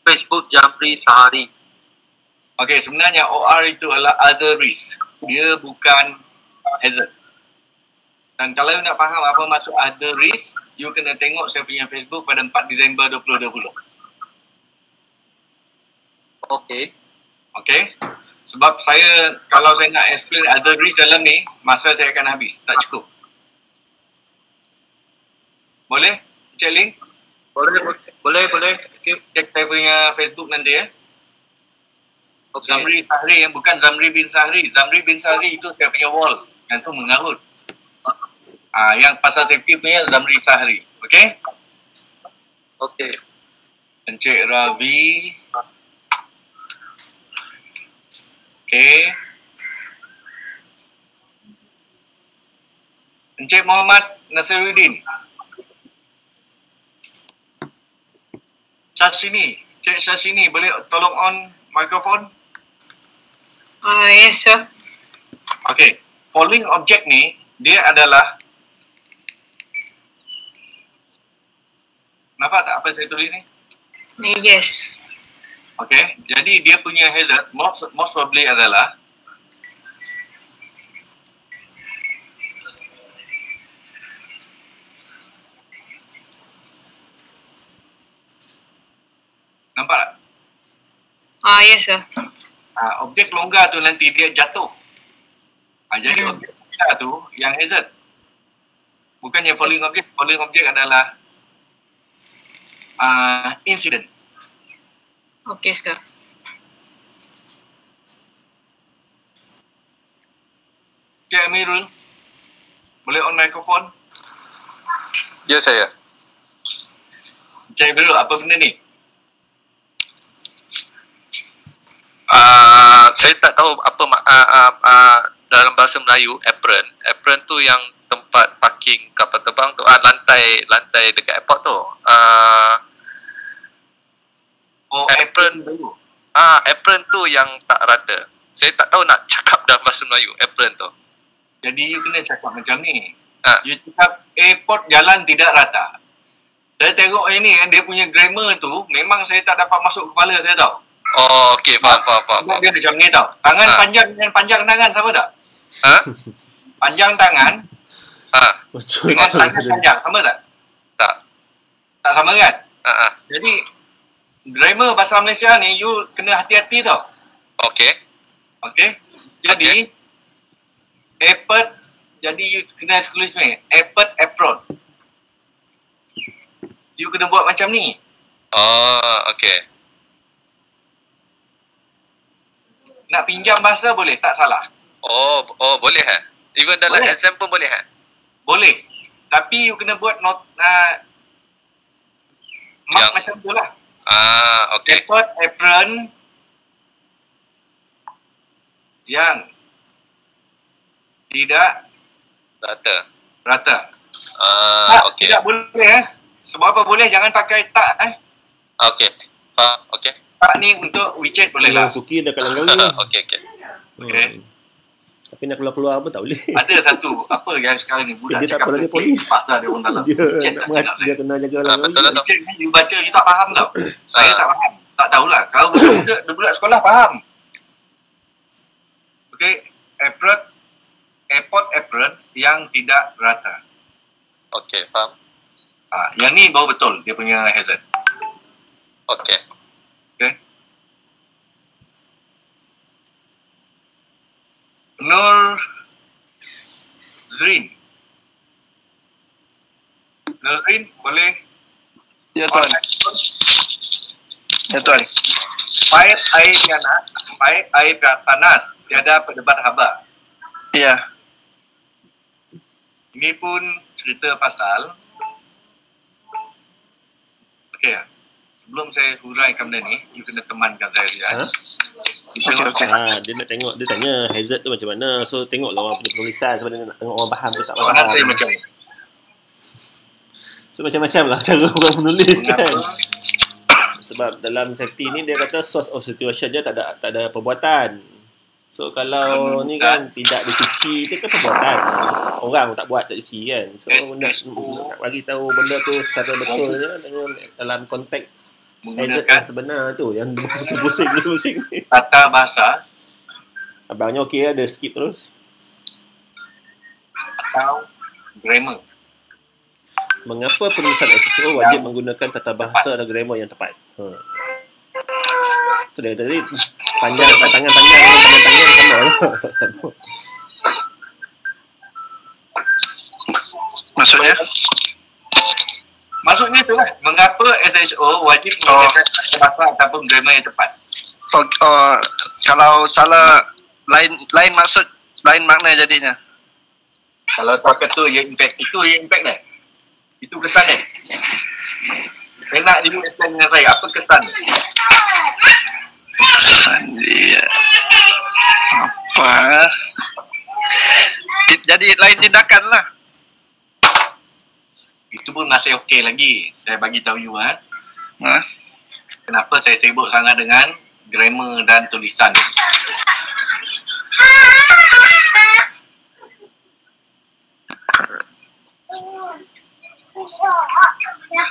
Facebook Jamri Sahari. Okey, sebenarnya OR itu adalah other risk. Dia bukan hazard. Dan kalau you nak faham apa maksud other risk, you kena tengok saya punya Facebook pada 4 Disember 2020. Okey. Okey? Sebab saya, kalau saya nak explain other risk dalam ni, masa saya akan habis. Tak cukup. Boleh? Encik Ling? Boleh. Okay. Cek saya punya Facebook nanti Okay. Zamri Sahri, yang bukan Zamri bin Sahri. Zamri bin Sahri itu saya punya wall. Yang tu mengarut. Yang pasal safety punya Zamri Sahri. Okey? Okey. Encik Ravi. Okey. Encik Muhammad Nasiruddin. Syashini. Cik Syashini, boleh tolong on mikrofon? Yes, sir. Okey. Following object ni, dia adalah, nampak tak apa saya tulis ni? Yes. Okey. Jadi dia punya hazard most probably adalah nampak tak? Yes, sir. Objek longgar tu nanti dia jatuh. Jadi objek longgar tu yang hazard. Bukannya falling object. Falling object adalah incident. Okay, sir. Cik Amirul, boleh on mikrofon? Ya, saya. Cik Amirul, apa benda ni? Saya tak tahu apa dalam bahasa Melayu apron. Apron tu yang tempat parking kapal terbang tu, lantai dekat airport tu. Apron dulu. Apron tu yang tak rata. Saya tak tahu nak cakap dalam bahasa Melayu apron tu. Jadi you kena cakap macam ni. You cakap airport jalan tidak rata. Saya tengok ini dia punya grammar tu memang saya tak dapat masuk kepala saya tau. Oh, okey, faham. Dia macam ni tau. Tangan panjang dengan panjang tangan sama tak? Panjang tangan dengan tangan panjang sama tak? Tak. Tak sama kan? Jadi grammar bahasa Malaysia ni you kena hati-hati tau. Okey. Jadi airport, jadi you kena tulis ni airport apron. You kena buat macam ni. Oh, okey. Nak pinjam bahasa boleh, tak salah. Oh, boleh Even dalam Boleh. exam pun boleh Boleh. Tapi you kena buat mark Yang- macam tu lah. Okey. Airport apron yang tidak rata. Okey. Tidak boleh Sebab apa boleh? Jangan pakai tak Okey. Faham. Okey. Tak ni untuk WeChat boleh lah. Suki dah kalang kali lah. Okey. Okay. Tapi nak keluar-keluar pun tak boleh. Ada satu apa yang sekarang ni budak Dia tak cakap tahu lagi tu, polis. pasal dia orang dalam Dia WeChat nak tak mengajar, silap dia saya. kena jaga orang Betul. WeChat ni you baca you tak faham tau. Saya tak faham. Tak tahulah. Kalau budak sekolah faham. Okey, airport apron yang tidak rata. Okey, faham. Yang ni baru betul dia punya hazard. Okey. Okay. Nur Zrin, boleh? Ya tuan. Paip air panas, tiada pejabat haba. Ya. Ini pun cerita pasal. Okey. Sebelum saya huraikan benda ni, you kena temankan saya dia. Okey. Dia nak tengok, dia tanya hazard tu macam mana. So tengoklah orang punya penulisan sebab dia nak tengok orang faham ke tak faham. Soalan saya macam ni. So macam-macam lah cara orang menulis kan. Kenapa? Sebab dalam safety ni dia kata source of situation dia tak ada perbuatan. So kalau ni kan tidak dicuci, itu kan perbuatan. Orang tak buat, tak cuci kan. So nak bagi tahu benda tu secara betulnya dengan dalam konteks hazard yang sebenar tu yang pusing-pusing ni. Tata bahasa Abangnya okey lah, dia skip terus. atau grammar. Mengapa penulisan SSO wajib menggunakan tata bahasa dan grammar yang tepat? Tu dia tadi tangan panjang sama lah. Maksudnya tu lah, mengapa SSO wajib menggunakan tata bahasa ataupun grammar yang tepat? Kalau salah lain maksud, lain makna jadinya. Kalau tak kata ia impact, itu ia impact dah. Itu kesan dia. Saya nak dia explain dengan saya, apa kesan dia? Kesan dia apa? Jadi lain tindakan lah. Itu pun masih okey lagi. Saya bagi tahu you Ha? kenapa saya sibuk sangat dengan grammar dan tulisan.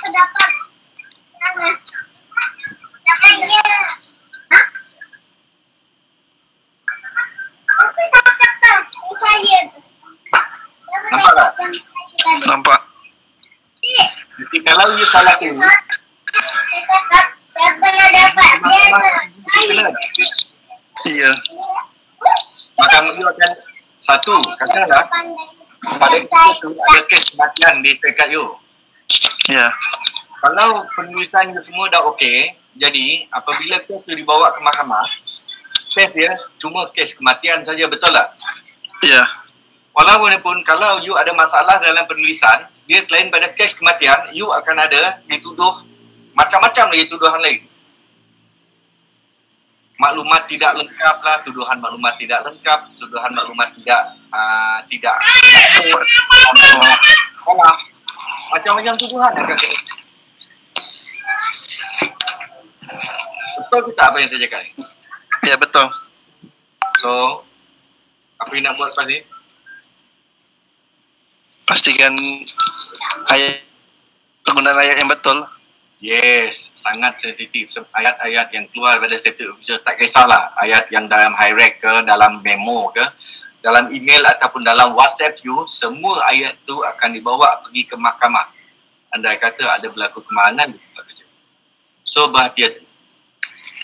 Dapat. Dapatnya. Nampak tak? Nampak? Jadi kalau you salah tu, Iya. maka you akan satu, katakanlah pada kita tu ada kes kematian di syarikat you. Ya. Kalau penulisan you semua dah okey, jadi apabila kes tu dibawa ke mahkamah, kes dia cuma kes kematian saja, betul tak? Ya. Walaupun kalau you ada masalah dalam penulisan, dia selain pada kes kematian, you akan ada dituduh macam-macam lagi tuduhan lain. Maklumat tidak lengkap lah, tuduhan maklumat tidak lengkap, tuduhan maklumat tidak salah. Macam-macam tuduhan akan kena. Betul ke tak apa yang saya cakap ni? Ya, betul. So, apa yang nak buat lepas ni? Pastikan penggunaan ayat yang betul. Yes, sangat sensitif. Ayat-ayat yang keluar daripada safety officer, tak kisahlah ayat yang dalam high rec ke, dalam memo ke, dalam email ataupun dalam WhatsApp you, semua ayat tu akan dibawa pergi ke mahkamah. Andai kata ada berlaku kemahanan di tempat kerja. So berhati-hati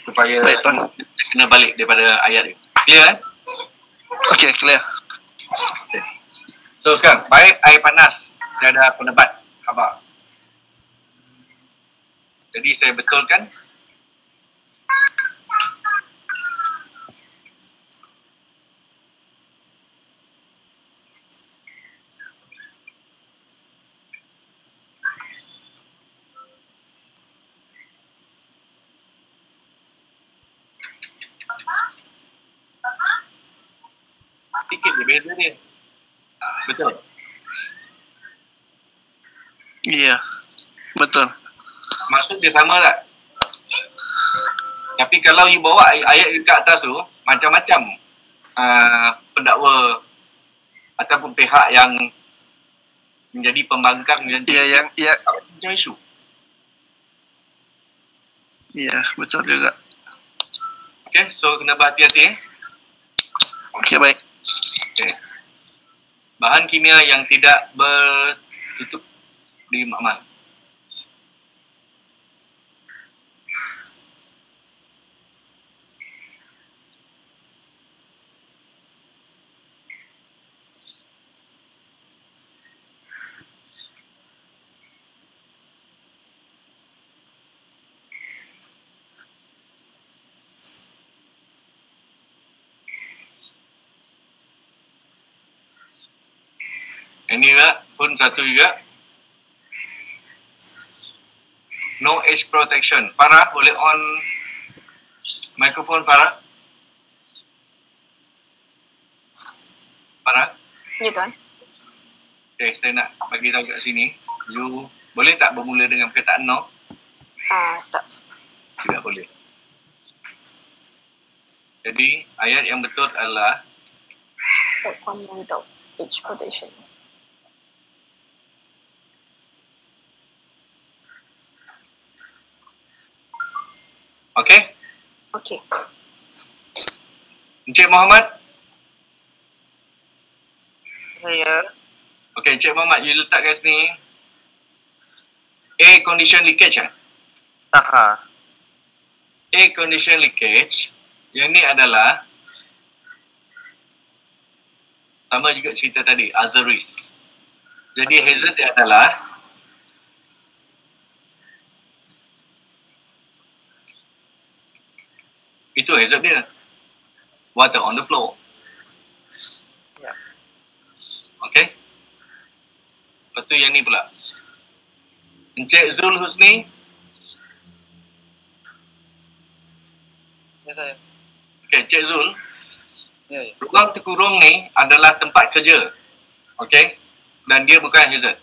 supaya kena balik daripada ayat itu. Clear kan? Okey, clear. Okay. So sekarang, baik air panas tiada penebat khabar. Jadi saya betulkan sikit je beza dia. Betul. Iya. Betul. Maksud dia sama tak? Tapi kalau you bawa ayat dekat atas tu, macam-macam pendakwa ataupun pihak yang menjadi pembangkang dan macam isu. Iya, betul juga. Okay, so kena berhati-hati. Okey, baik. Okay. Bahan kimia yang tidak bertutup di makmal. Ini juga pun satu juga. No edge protection. Farah, boleh on mikrofon Farah? Farah? Ya, Tuan. Okay, saya nak bagi tahu kat sini. You boleh tak bermula dengan perkataan no? Tak. Tidak boleh. Jadi, ayat yang betul adalah On without edge protection. okey? Okey. Encik Muhammad? Saya. Okey, Encik Muhammad, you letak kat sini air condition leakage air condition leakage. Yang ni adalah sama juga cerita tadi, other risk. Jadi hazard dia adalah itu hazard dia. Water on the floor. Ya. Okay. Lepas tu yang ni pula. Encik Zul Husni. Ya saya. Okay, Encik Zul. Ya, ya. Ruang terkurung ni adalah tempat kerja. Okay. Dan dia bukan hazard.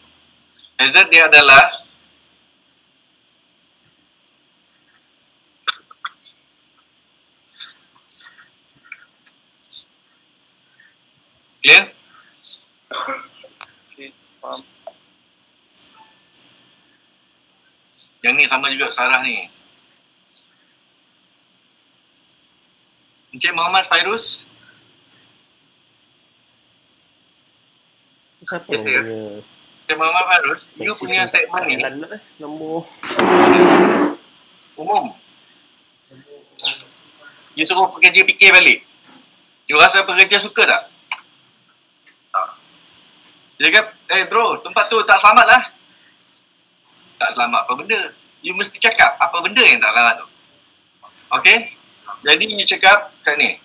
Hazard dia adalah clear? Okey, faham. Yang ni sama juga Sarah ni. Encik Muhammad Fairuz. Siapa Ya, yang saya. punya Encik Muhammad Fairuz, you message punya statement ni nombor umum. You suruh pekerja fikir balik. You rasa pekerja suka tak? Tak. Dia cakap, bro, tempat tu tak selamat lah. Tak selamat apa benda? You mesti cakap apa benda yang tak selamat tu. Okay? Jadi you cakap kat ni.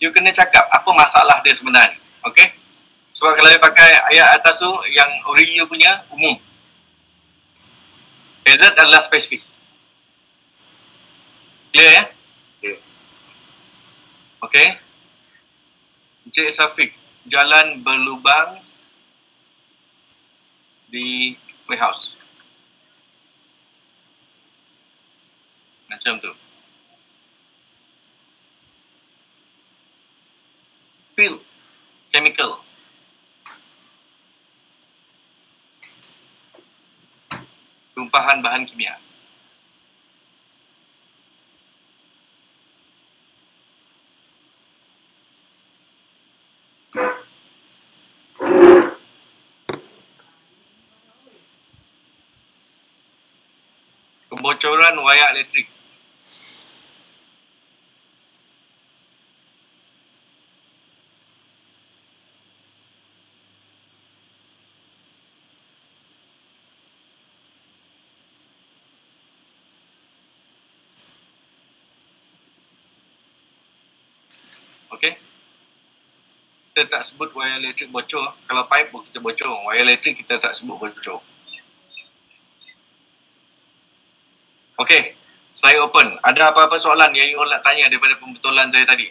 You kena cakap apa masalah dia sebenarnya. Okay? Sebab kalau you pakai ayat atas tu yang ori you punya umum. Hazard adalah spesifik. Clear ya? Clear. Okay? Encik Safiq, jalan berlubang di warehouse. Macam tu. Pil, chemical. Tumpahan bahan kimia. Kebocoran wayar elektrik. Okey. Kita tak sebut wayar elektrik bocor. Kalau pipe pun kita bocor. Wayar elektrik kita tak sebut bocor. Okey. Saya open. Ada apa-apa soalan yang you all nak tanya daripada pembetulan saya tadi?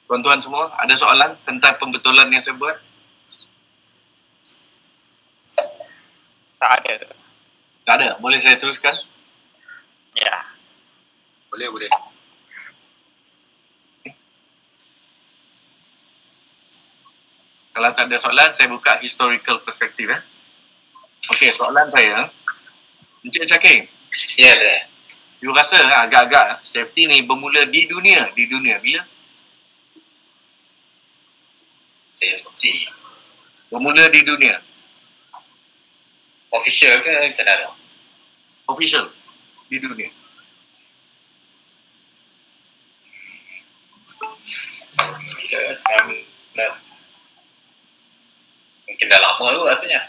Tuan-tuan semua, ada soalan tentang pembetulan yang saya buat? Tak ada. Tak ada. Boleh saya teruskan? Ya. Boleh. Kalau tak ada soalan, saya buka historical perspective. Okey, soalan saya. Encik Caking. Ya, yeah. You rasa agak-agak safety ni bermula di dunia. Di dunia bila? Safety. Bermula di dunia. Official ke ada? Official. Di dunia. Ya, mungkin dah lama tu rasanya.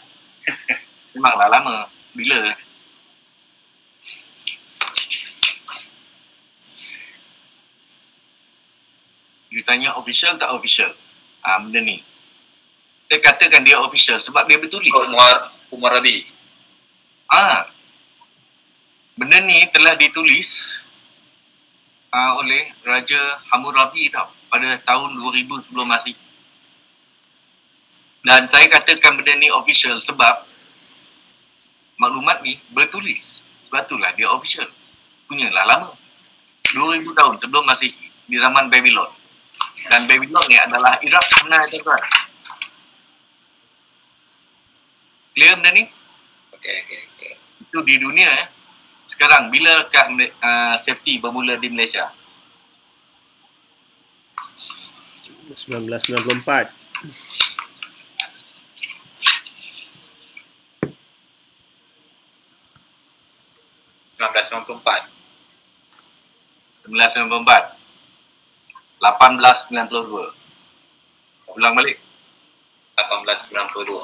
Memanglah lama. Bila? You tanya official tak official? Benda ni. Saya katakan dia official sebab dia bertulis. Umar Rabi. Benda ni telah ditulis oleh Raja Hammurabi tau pada tahun 2000 sebelum Masihi. Dan saya katakan benda ni official sebab maklumat ni bertulis. Sebab itulah dia official. Punyalah lama. 2000 tahun sebelum Masihi di zaman Babylon. Dan Babylon ni adalah Iraq sebenarnya, tuan-tuan. Clear benda ni? Okey. Itu di dunia. Sekarang, bilakah safety bermula di Malaysia? 1994. 1994. 1892. Ulang balik. 1892.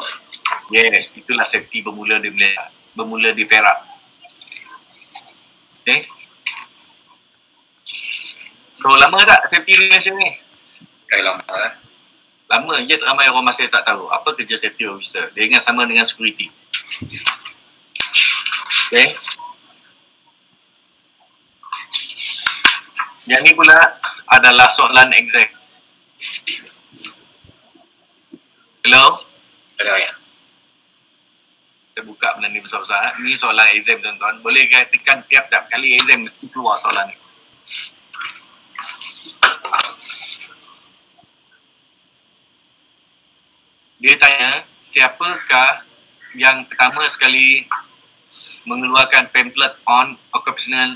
Yes, itulah safety bermula di Malaysia. Bermula di Perak. Okay. So, lama tak safety regulation ni? Lama. Lama je ramai orang masih tak tahu apa kerja safety officer. Dia ingat sama dengan security. Okay. Yang ni pula adalah soalan exam. Hello? Ada ya? Kita buka benda ni besar-besar. Ni soalan exam tuan-tuan. Boleh tekan tiap-tiap kali exam mesti keluar soalan ni. Dia tanya, siapakah yang pertama sekali mengeluarkan pamphlet on occupational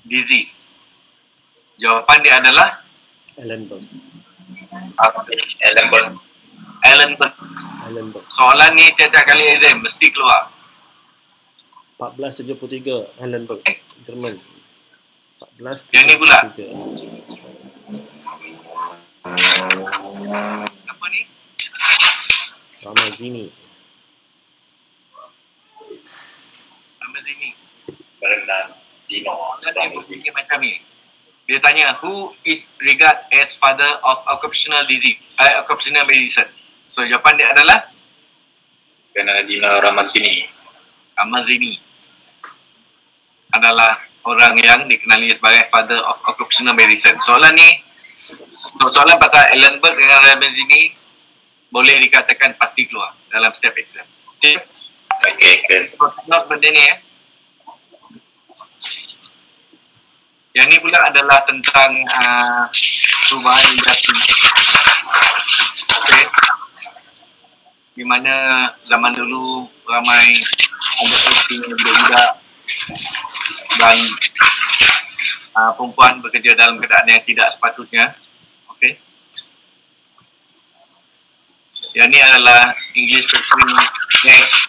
disease? Jawapan dia adalah Alan Berg. Alan Berg. Soalan ni tiap-tiap kali exam mesti keluar. 1473 Alan Berg, Jerman. 1473. Yang ni pula. Siapa ni? Ramazini. Bernardino. Ada yang macam ni. Dia tanya, who is regarded as father of occupational disease, occupational medicine? So jawapan dia adalah Bernardino Ramazzini. Ramazzini adalah orang yang dikenali sebagai father of occupational medicine. Soalan ni, soalan pasal Alan Berg dengan Ramazzini boleh dikatakan pasti keluar dalam setiap exam. Okay. So, not benda ni Yang ni pula adalah tentang perubahan industri. Okay. Di mana zaman dulu ramai ada posting budak-budak dan perempuan bekerja dalam keadaan yang tidak sepatutnya. Okay. Yang ni adalah English Factory Act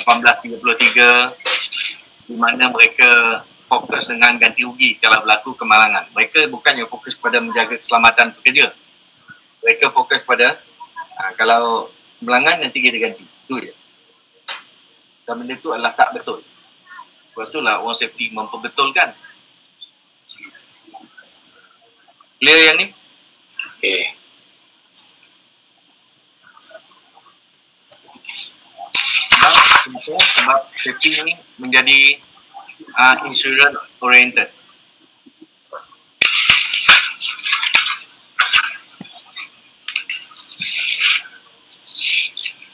1833 di mana mereka fokus dengan ganti rugi kalau berlaku kemalangan. Mereka bukannya fokus pada menjaga keselamatan pekerja. Mereka fokus pada kalau kemalangan nanti kita ganti. Itu je. Dan benda tu adalah tak betul. Sebab itulah orang safety memperbetulkan. Clear yang ni? Okay. Sebab safety ni menjadi insurance oriented.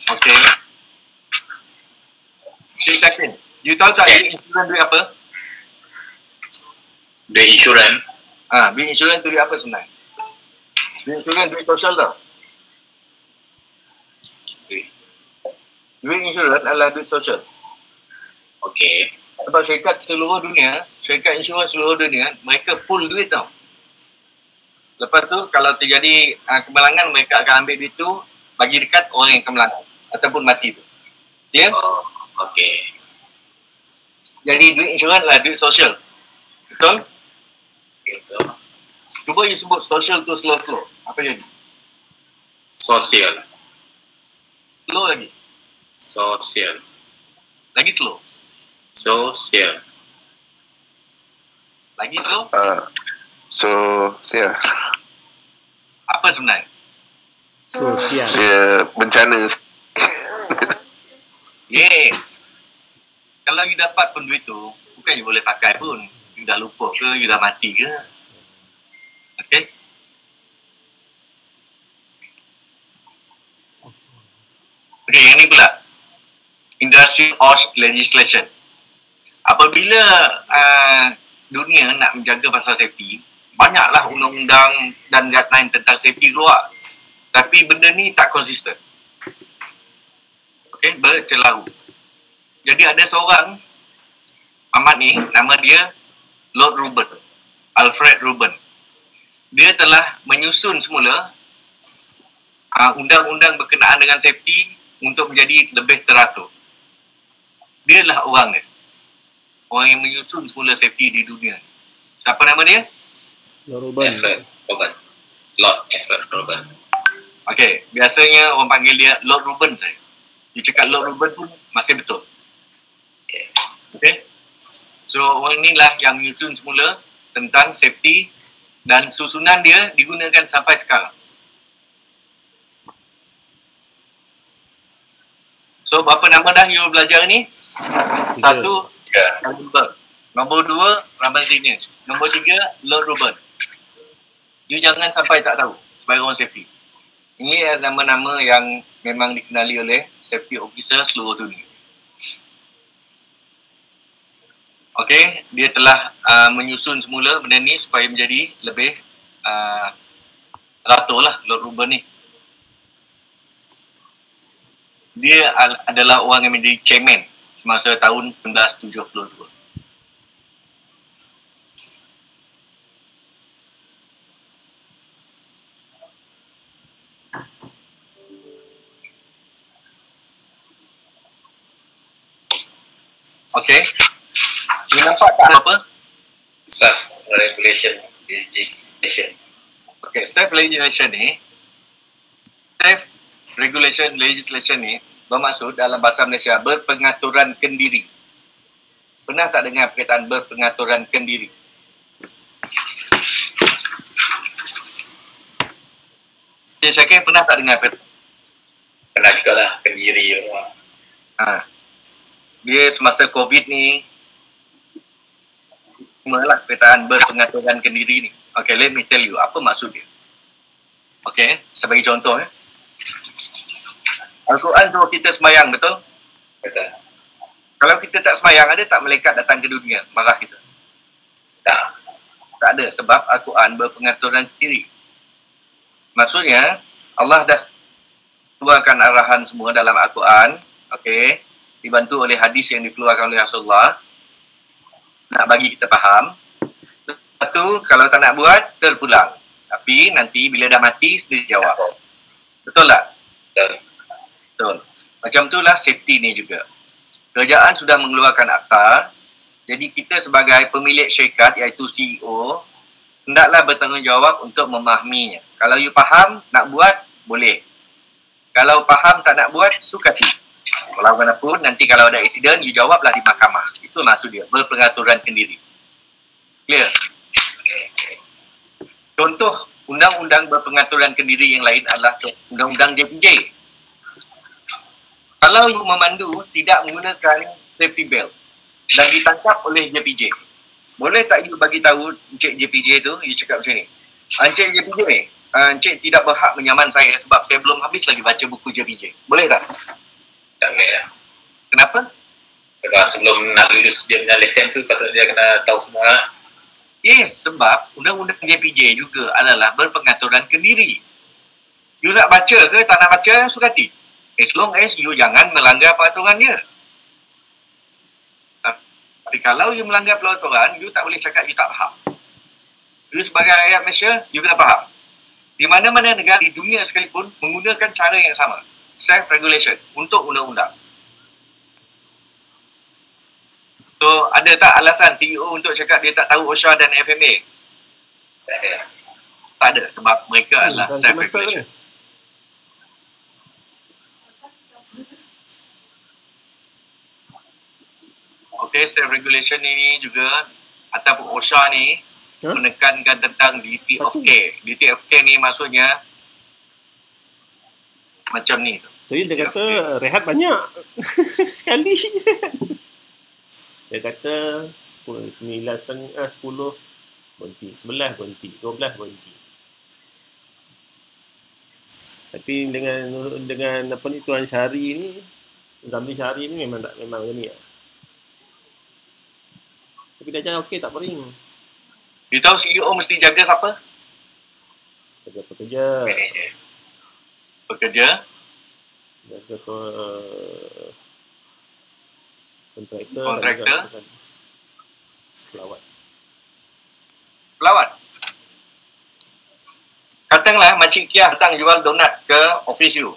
Okay. 6 second. You tahu tak duit insurans duit apa? Duit insurans? Duit insurans tu duit apa sebenarnya? Duit insurans duit sosial tau. Duit insurans adalah duit sosial. Okay. Sebab syarikat seluruh dunia, syarikat insurans seluruh dunia, mereka pool duit tau. Lepas tu, kalau terjadi kemalangan, mereka akan ambil duit tu, bagi dekat orang yang kemalangan. Ataupun mati tu. Ya? Yeah? Oh, okay. Jadi, duit insurans adalah duit sosial. Betul? Betul. Cuba you sebut sosial tu slow-slow. Apa jadi? Sosial. Slow lagi. Sosial. Lagi slow. Sosial. Lagi slow. Sosial. Apa sebenarnya? Sosial. Dia bencana. Yes. Kalau you dapat pun duit tu, bukan you boleh pakai pun. You dah lupa ke, you dah mati ke. Okay. Okay, yang ni pula. Industry Osh Legislation. Apabila dunia nak menjaga pasal safety, banyaklah undang-undang dan guideline tentang safety keluar. Tapi benda ni tak konsisten. Okay, bercelaru. Jadi ada seorang amat ni, nama dia Lord Ruben, Alfred Ruben. Dia telah menyusun semula undang-undang berkenaan dengan safety untuk menjadi lebih teratur. Dia lah orang dia. Orang yang menyusun semula safety di dunia. Siapa nama dia? Lord Ruben. Alfred Ruben. Lord Alfred Ruben. Okay, biasanya orang panggil dia Lord Ruben saja. You cakap Lord Ruben pun masih betul. Okay. So orang inilah yang menyusun semula tentang safety dan susunan dia digunakan sampai sekarang. So berapa nama dah you belajar ni? Satu, Ruben. Nombor 2, Ramazini. Nombor 3, Lord Ruben. You jangan sampai tak tahu sebagai orang safety. Ini adalah nama-nama yang memang dikenali oleh safety officer seluruh dunia. Okey, dia telah menyusun semula benda ni supaya menjadi lebih teratur lah Lord Ruben ni. Dia adalah orang yang menjadi chairman semasa tahun 1972. Okey. You nampak tak apa? Self regulation legislation. Okey, self regulation ni, self regulation legislation ni bermaksud dalam bahasa Malaysia berpengaturan kendiri. Pernah tak dengar perkataan berpengaturan kendiri? Saya kira pernah tak dengar perkataan? Pernah juga lah, kendiri. Dia semasa COVID ni malah perkataan berpengaturan kendiri ni. Okay, let me tell you apa maksud dia. Okay, sebagai contoh Al-Quran suruh kita sembahyang, betul? Betul. Kalau kita tak sembahyang, ada tak malaikat datang ke dunia marah kita? Tak. Tak ada, sebab Al-Quran berpengaturan kendiri. Maksudnya Allah dah keluarkan arahan semua dalam Al-Quran, okay, dibantu oleh hadis yang dikeluarkan oleh Rasulullah nak bagi kita faham. Satu, kalau tak nak buat, terpulang. Tapi nanti bila dah mati, sendiri jawab. Betul tak? Betul. Betul. Macam itulah safety ni juga. Kerajaan sudah mengeluarkan akta. Jadi kita sebagai pemilik syarikat iaitu CEO, hendaklah bertanggungjawab untuk memahaminya. Kalau you faham, nak buat, boleh. Kalau faham tak nak buat, sukati. Kalau bagaimanapun, nanti kalau ada insiden, you jawablah di mahkamah. Itu maksud dia, berpengaturan kendiri. Clear? Contoh undang-undang berpengaturan kendiri yang lain adalah undang-undang JPJ. Kalau you memandu tidak menggunakan safety belt dan ditangkap oleh JPJ, boleh tak you bagi tahu Encik JPJ tu, you cakap macam ni, Encik JPJ, Encik tidak berhak menyaman saya sebab saya belum habis lagi baca buku JPJ. Boleh tak? Tak boleh lah. Kenapa? Sebab sebelum nak lulus dia punya lesen tu, patutnya dia kena tahu semua lah. Yes, sebab undang-undang JPJ juga adalah berpengaturan kendiri. You nak baca ke tak nak baca, sukati. As long as you jangan melanggar peraturan dia. Tapi kalau you melanggar peraturan, you tak boleh cakap you tak faham. You sebagai rakyat Malaysia, you kena faham. Di mana-mana negara di dunia sekalipun menggunakan cara yang sama. Self-regulation untuk undang-undang. So, ada tak alasan CEO untuk cakap dia tak tahu OSHA dan FMA? Tak ada. Tak ada, sebab mereka adalah self-regulation. Okay, self-regulation ini juga ataupun OSHA ni menekankan tentang duty of care. Duty of care ni maksudnya macam ni. Jadi dia kata rehat banyak sekali. Dia kata 9.30, 10 berhenti, 11 berhenti, 12 berhenti. Tapi dengan apa ni Tuan Syahri ni, Ramli Syahri ni memang macam ni lah. Tapi dia jangan okey tak boring. You tahu CEO mesti jaga siapa? Pekerja. Pekerja. Jaga kontraktor. Pelawat. Katakanlah Makcik Kiah datang jual donat ke office you.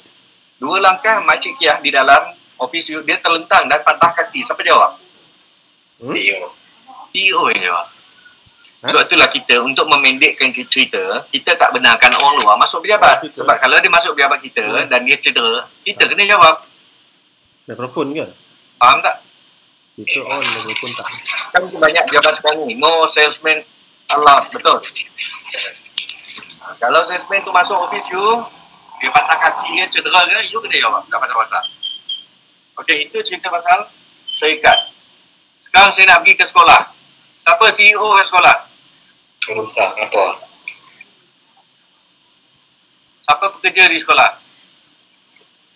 2 langkah Makcik Kiah di dalam office you, dia terlentang dan patah kaki. Siapa jawab? CEO yang jawab. Sebab itulah kita untuk memendekkan cerita, kita tak benarkan orang luar masuk pejabat. Sebab kalau dia masuk pejabat kita dan dia cedera, kita kena jawab. Dah telepon ke? Faham tak? Speaker on, mikrofon tak. Kan banyak jabat sekarang ni. No salesman allowed. Betul? Kalau salesman tu masuk office you, dia patah kaki ke, cedera ke, you kena jawab. Tak pasal-pasal. Okey, itu cerita pasal syarikat. Sekarang saya nak pergi ke sekolah. Siapa CEO ke sekolah? Pengusaha, apa? Siapa pekerja di sekolah?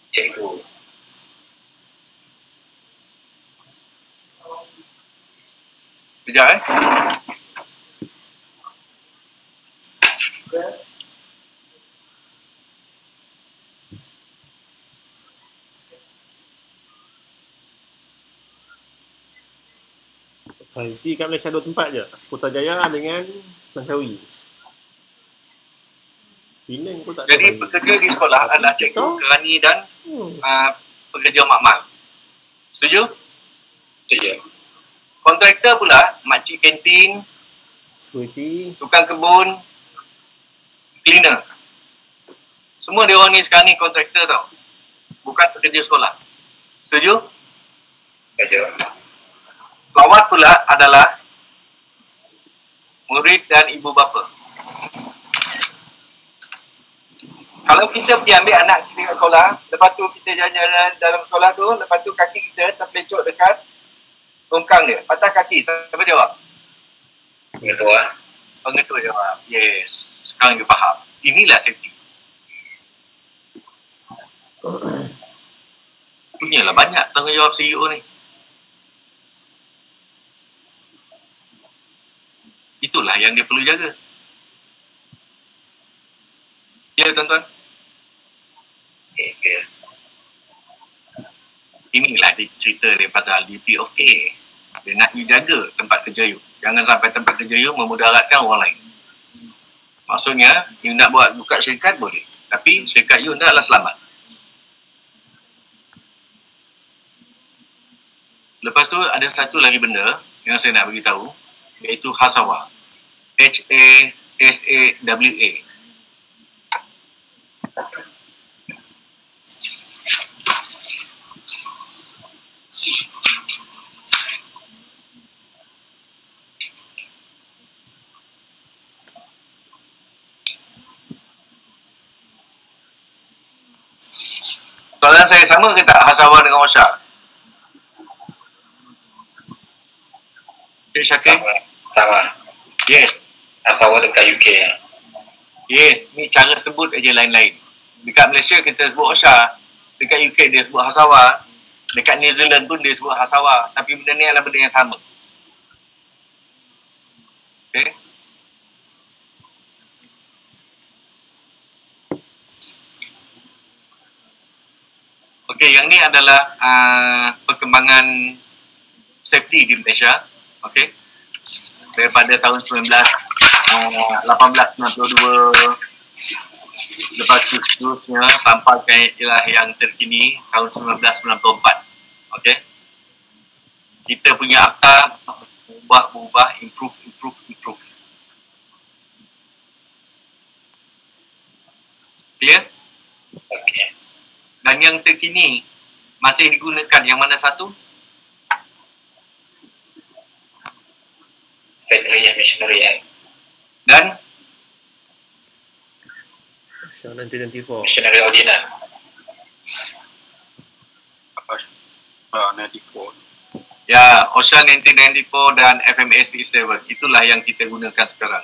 Cikgu. Sekejap IT kat Malaysia 2 tempat je. Putrajaya dengan Langkawi. Penang pun tak ada. Jadi pekerja di sekolah adalah cikgu, kerani dan pekerja makmal. Setuju? Setuju. Kontraktor pula, makcik kantin, security, tukang kebun, cleaner. Semua dia orang ni sekarang ni kontraktor tau. Bukan pekerja sekolah. Setuju? Setuju. Pelawat pula adalah murid dan ibu bapa. Kalau kita pergi ambil anak kita kat sekolah, lepas tu kita jalan-jalan dalam sekolah tu, lepas tu kaki kita terpelecok dekat tongkang dia. Patah kaki, siapa jawab? Pengetua. Pengetua jawab. Yes. Sekarang dia faham. Inilah safety. Punyalah banyak tanggungjawab CEO ni. Itulah yang dia perlu jaga. Ya, tuan-tuan. Okay. Inilah cerita dia pasal duty of care. Dia nak you jaga tempat kerja you. Jangan sampai tempat kerja you memudaratkan orang lain. Maksudnya, you nak buka syarikat boleh. Tapi syarikat you hendaklah selamat. Lepas tu ada satu lagi benda yang saya nak beritahu, iaitu Hasawa. H-A-S-A-W-A. Soalan saya sama ke tak Hasawa dengan OSHA? Cik Syakir? Sama. Yes. Hasawa dekat UK. Yes. Ni cara sebut aja lain-lain. Dekat Malaysia kita sebut OSHA. Dekat UK dia sebut Hasawa. Dekat New Zealand pun dia sebut Hasawa. Tapi benda ni adalah benda yang sama. Okay. Okey, yang ni adalah perkembangan safety di Malaysia. Okey. Daripada tahun 1892 lepas tu seterusnya sampai ke yang terkini tahun 1994. Okey. Kita punya akta berubah, improve. Clear? Okey. Dan yang terkini masih digunakan yang mana satu? Veterinary Machinery Act. Dan 1994. Machinery Ordinance. 94. ya, OSHA 1994 dan FMSE 7. Itulah yang kita gunakan sekarang.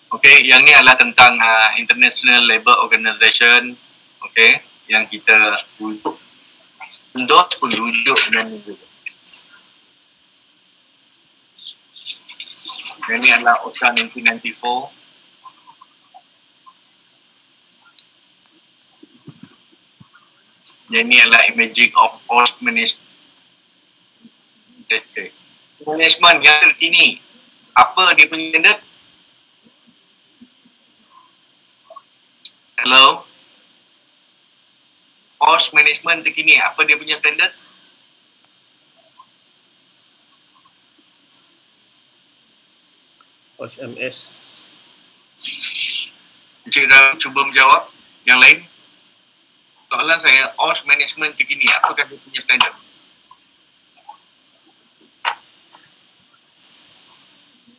Okey, yang ni adalah tentang International Labour Organization. Okey, yang kita endorse pun rujuk dengan ni juga. Yang ni adalah OSHA 1994. Yang ni adalah Imaging of Force Management. Management yang terkini. Apa dia punya standard? Hello? Force Management terkini. Apa dia punya standard? HMS. Encik dah cuba menjawab. Yang lain? Soalan saya, OS management terkini, apakah dia punya standard?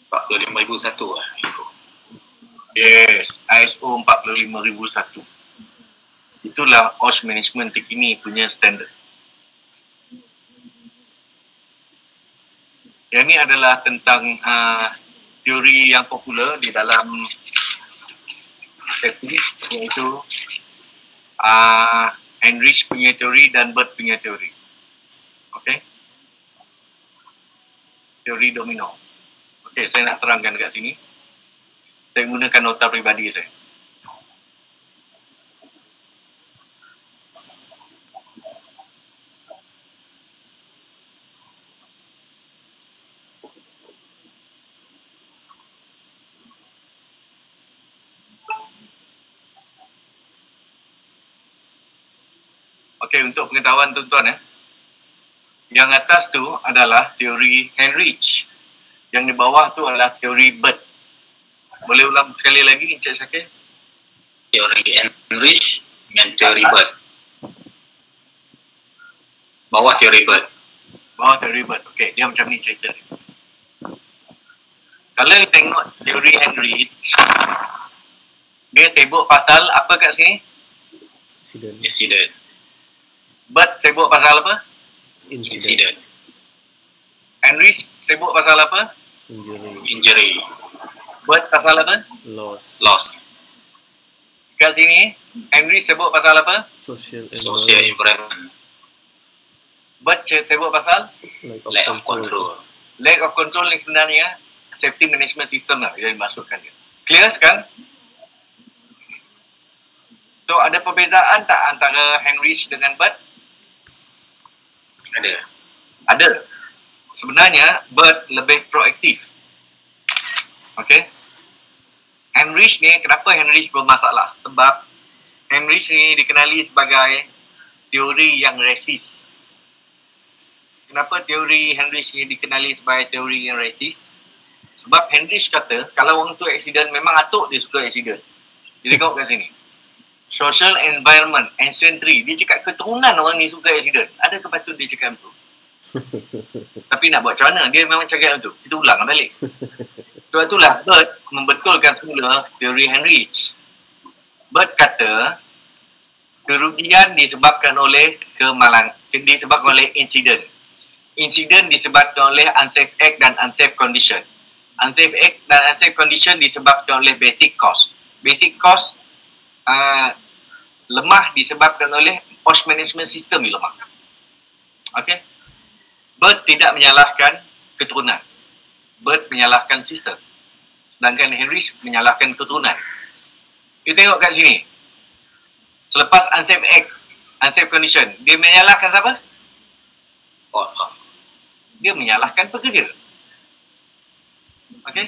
$45,001 lah. Yes, ISO 45001. Itulah OS management terkini punya standard. Yang ini adalah tentang teori yang popular di dalam safety, iaitu Heinrich punya teori dan Bird punya teori. Okey. Teori domino. Okey, saya nak terangkan dekat sini. Saya gunakan nota peribadi saya. Okey, untuk pengetahuan tuan-tuan yang atas tu adalah teori Heinrich. Yang di bawah tu adalah teori Bird. Boleh ulang sekali lagi, Encik Syakir? Teori Heinrich dengan teori Bird. Bawah teori Bird. Bawah teori Bird. Okey, dia macam ni cerita dia. Kalau tengok teori Heinrich, dia sibuk pasal apa kat sini? Incident. Bird sibuk pasal apa? Incident. Heinrich sibuk pasal apa? Injury. Bird pasal apa? Loss. Kat sini, Heinrich sibuk pasal apa? Social environment. Bird sibuk pasal? Lack of control. Lack of control ni sebenarnya safety management system lah yang dimasukkan dia. Clear sekarang? So, ada perbezaan tak antara Heinrich dengan Bird? Ada. Sebenarnya, Bird lebih proaktif. Okey? Heinrich ni, kenapa Heinrich bermasalah? Sebab Heinrich ni dikenali sebagai teori yang resist. Kenapa teori Heinrich ni dikenali sebagai teori yang resist? Sebab Heinrich kata, kalau orang tu accident, memang atuk dia suka accident. Jadi tengok kat sini. Social environment, ancestry. Dia cakap keturunan orang ni suka accident. Ada kepatut dia cakap tu? Tapi nak buat macam mana? Dia memang cakap tu. Kita ulang balik. Sebab itulah Bird membetulkan semula teori Heinrich. Bird kata kerugian disebabkan oleh disebabkan oleh insiden. Insiden disebabkan oleh unsafe act dan unsafe condition. Unsafe act dan unsafe condition disebabkan oleh basic cause. Basic cause lemah disebabkan oleh OS management system yang lemah. Okey. Bird tidak menyalahkan keturunan. Bird menyalahkan sistem. Sedangkan Heinrich menyalahkan keturunan. Kita tengok kat sini. Selepas unsafe act, unsafe condition, dia menyalahkan siapa? Dia menyalahkan pekerja. Okey.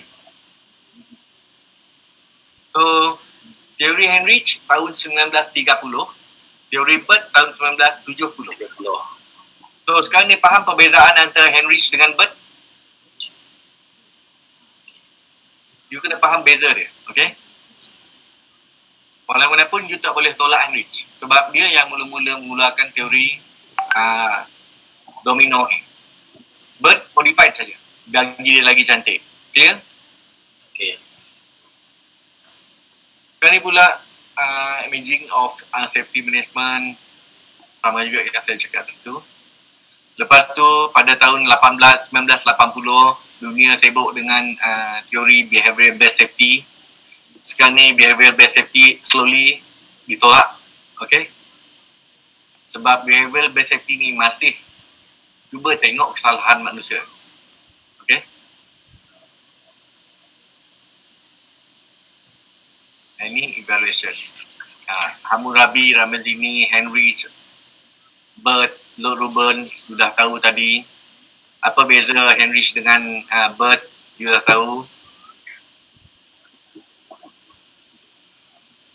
So, teori Heinrich tahun 1930, teori Bird tahun 1970. So, sekarang ni faham perbezaan antara Heinrich dengan Bird? You kena faham beza dia, okey? Walaupun you tak boleh tolak Heinrich sebab dia yang mula-mula mengulakan teori domino ni. Bird modified saja, bagi dia lagi cantik. Clear? Okey. Sekarang ni pula imaging of safety management, sama juga yang saya cakap tu. Lepas tu pada tahun 1980 dunia sibuk dengan teori behavioral based safety. Sekarang ni behavioral based safety slowly ditolak. Okay? Sebab behavioral based safety ni masih cuba tengok kesalahan manusia. Okay? Ini evaluation. Hammurabi, Ramazini, Heinrich, Bird, Lord Ruben sudah tahu tadi. Apa beza Heinrich dengan Bird, you dah tahu.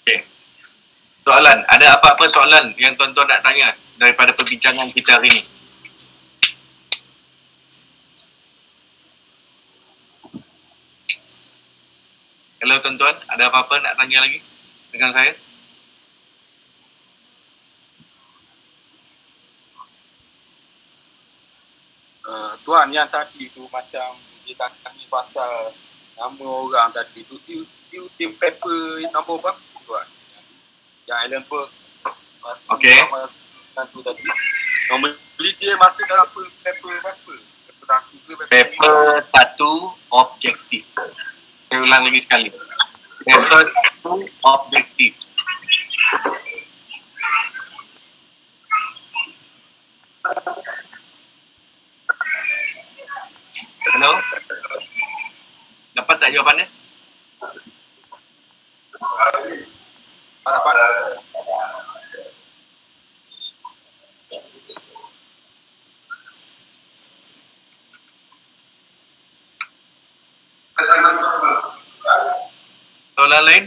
Okay. Soalan, ada apa-apa soalan yang tuan-tuan nak tanya daripada perbincangan kita hari ini? Hello tuan-tuan, ada apa-apa nak tanya lagi dengan saya? Tuan yang tadi tu macam dia tanya pasal nama orang tadi tu, you tim paper nombor berapa tuan? Yang Ellenberg. Okey. Tu tadi. Normally dia masuk dalam paper berapa? Paper 1 ke Paper 1 objektif. Saya ulang lagi sekali. Paper 1 objektif. Hello? Dapat tak jawapannya? Dapat. Soalan lain?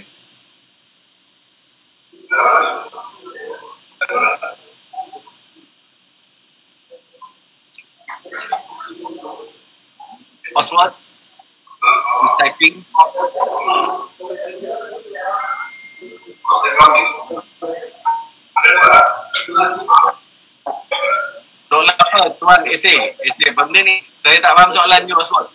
Oswald? Is typing? Soalan apa tuan esay? Esay benda ni saya tak faham soalan je Oswald.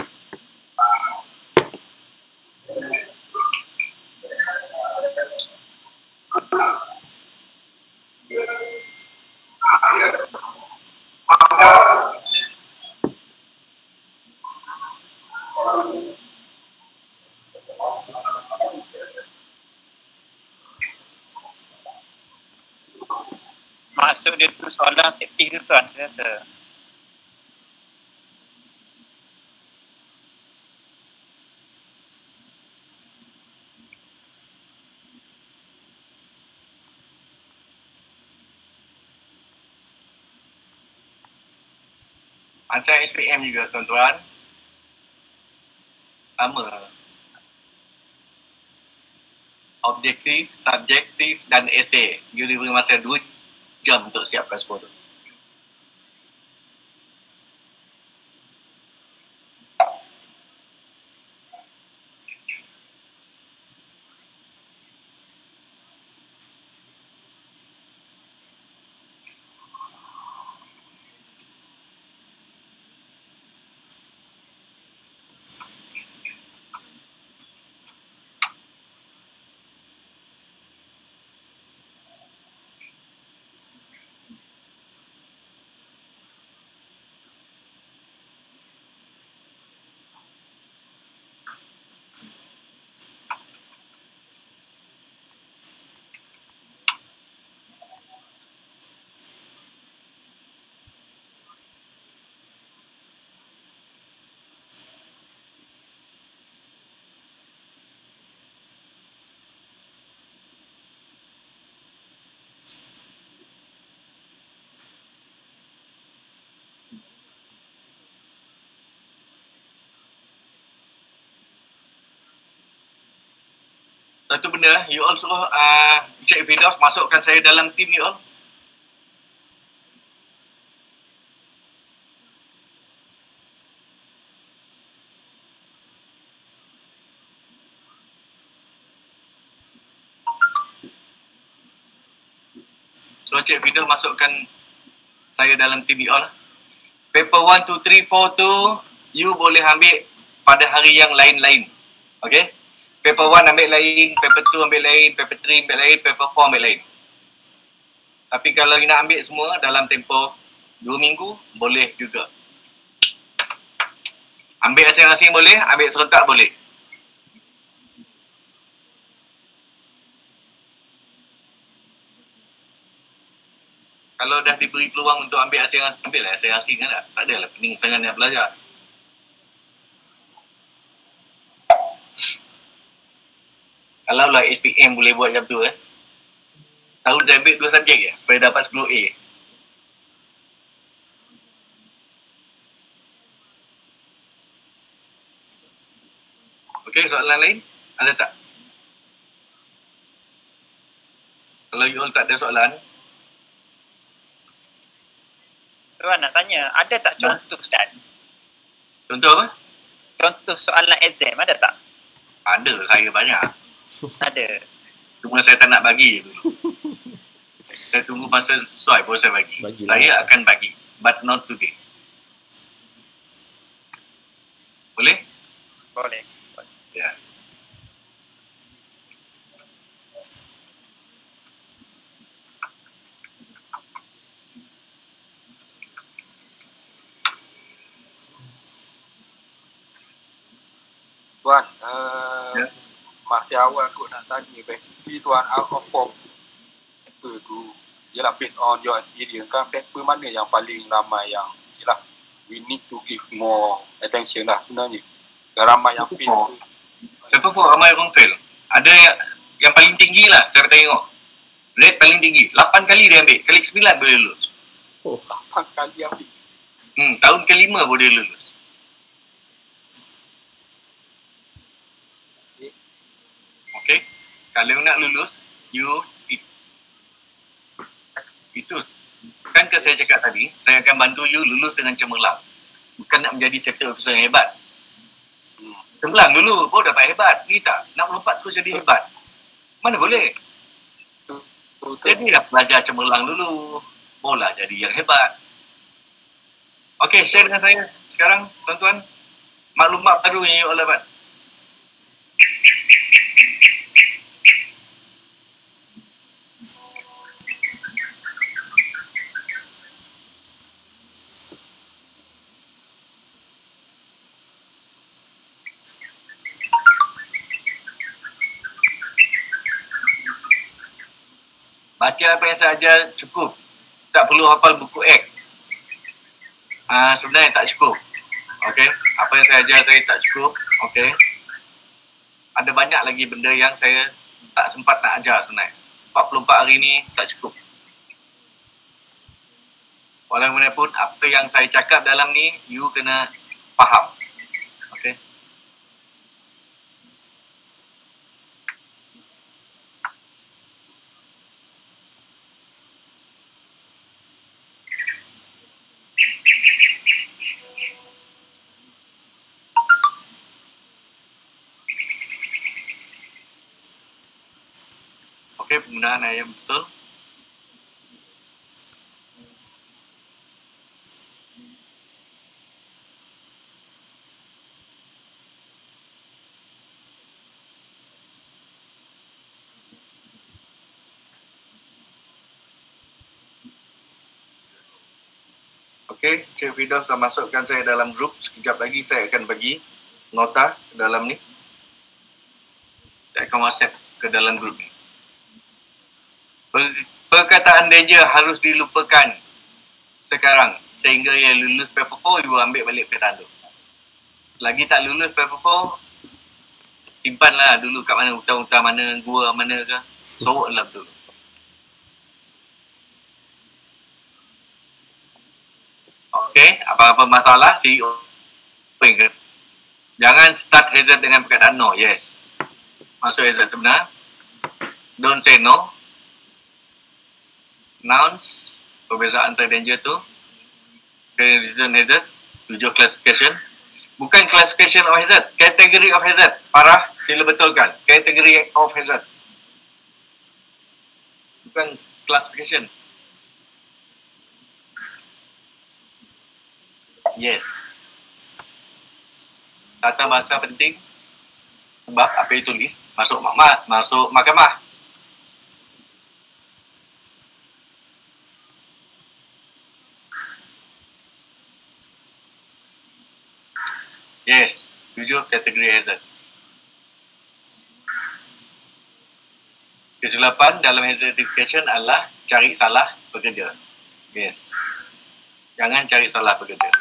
Maksud dia tu soalan aktif ke tuan? Saya rasa. Macam SPM juga tuan-tuan. Sama. Objektif, subjektif dan esay. You diberi masa 2 jam untuk siapkan semua tu. Satu benda, you all suruh Encik Firdaus masukkan saya dalam team you all. So Encik Firdaus masukkan saya dalam team you all. Paper 1, 2, 3, 4 tu you boleh ambil pada hari yang lain-lain. Okay? Paper 1 ambil lain, paper 2 ambil lain, paper 3 ambil lain, paper 4 ambil lain. Tapi kalau you nak ambil semua dalam tempoh 2 minggu, boleh juga. Ambil asing-asing boleh, ambil serentak boleh. Kalau dah diberi peluang untuk ambil asing-asing, ambil lah asing-asing kan tak? Tak adalah pening sangat nak belajar. Kalau lah SPM boleh buat macam tu tahu saya ambil 2 subjek je supaya dapat 10A. Okey, soalan lain? Ada tak? Kalau you all tak ada soalan. Tuan nak tanya, ada tak contoh Ustaz? Contoh apa? Contoh soalan exam ada tak? Ada, saya banyak. Ada. Cuma saya tak nak bagi tu. Saya tunggu masa sesuai baru saya bagi. Saya akan bagi, but not today. Boleh. Ya. Tuan, Ya. masih awal aku nak tanya, basically Tuan, out of form paper tu, yelah based on your experience kan, paper mana yang paling ramai yang, yelah, we need to give more attention lah sebenarnya. Dan ramai yang fail tu. Paper 4 ramai orang fail. Ada yang paling tinggi lah saya tengok. Rate paling tinggi. 8 kali dia ambil. Kali ke-9 boleh lulus. 8 kali ambil. Tahun ke-5 boleh lulus. Okay. Kalau nak lulus, itu kan ke saya cakap tadi, saya akan bantu you lulus dengan cemerlang. Bukan nak menjadi safety officer yang hebat. Cemerlang dulu, baru dapat hebat. Ni tak, nak melompat terus jadi hebat. Mana boleh? Jadi dah belajar cemerlang dulu, barulah jadi yang hebat. Okey, share dengan saya sekarang, tuan-tuan. Maklumat baru yang you all dapat. Baca apa yang saya ajar cukup. Tak perlu hafal buku X. Sebenarnya tak cukup. Okey. Apa yang saya ajar saya tak cukup. Okey. Ada banyak lagi benda yang saya tak sempat nak ajar sebenarnya. 44 hari ni tak cukup. Walaupun apa yang saya cakap dalam ni, you kena faham. Okey. Okey, penggunaan ayam betul. Okey, Cik Firdaus dah masukkan saya dalam grup. Sekejap lagi saya akan bagi nota ke dalam ni. Saya akan WhatsApp ke dalam grup ni. Perkataan danger harus dilupakan sekarang sehingga yang lulus paper 4 you ambil balik petanda. Lagi tak lulus paper 4, simpanlah dulu kat mana, hutan-hutan mana, gua mana ke, soroklah betul. Okey, apa-apa masalah CEO ke. Jangan start hazard dengan perkataan no. Yes, masuk hazard sebenar. Don't say no. Nouns, perbezaan antara danger tu. Reason hazard, 7 classification. Bukan classification of hazard, category of hazard. Farah, sila betulkan. Category of hazard. Bukan classification. Yes. Tata bahasa penting. Sebab apa yang tulis masuk mahkamah. Yes, 7 kategori hazard. Kesilapan dalam hazard identification adalah cari salah pekerja. Yes. Jangan cari salah pekerja.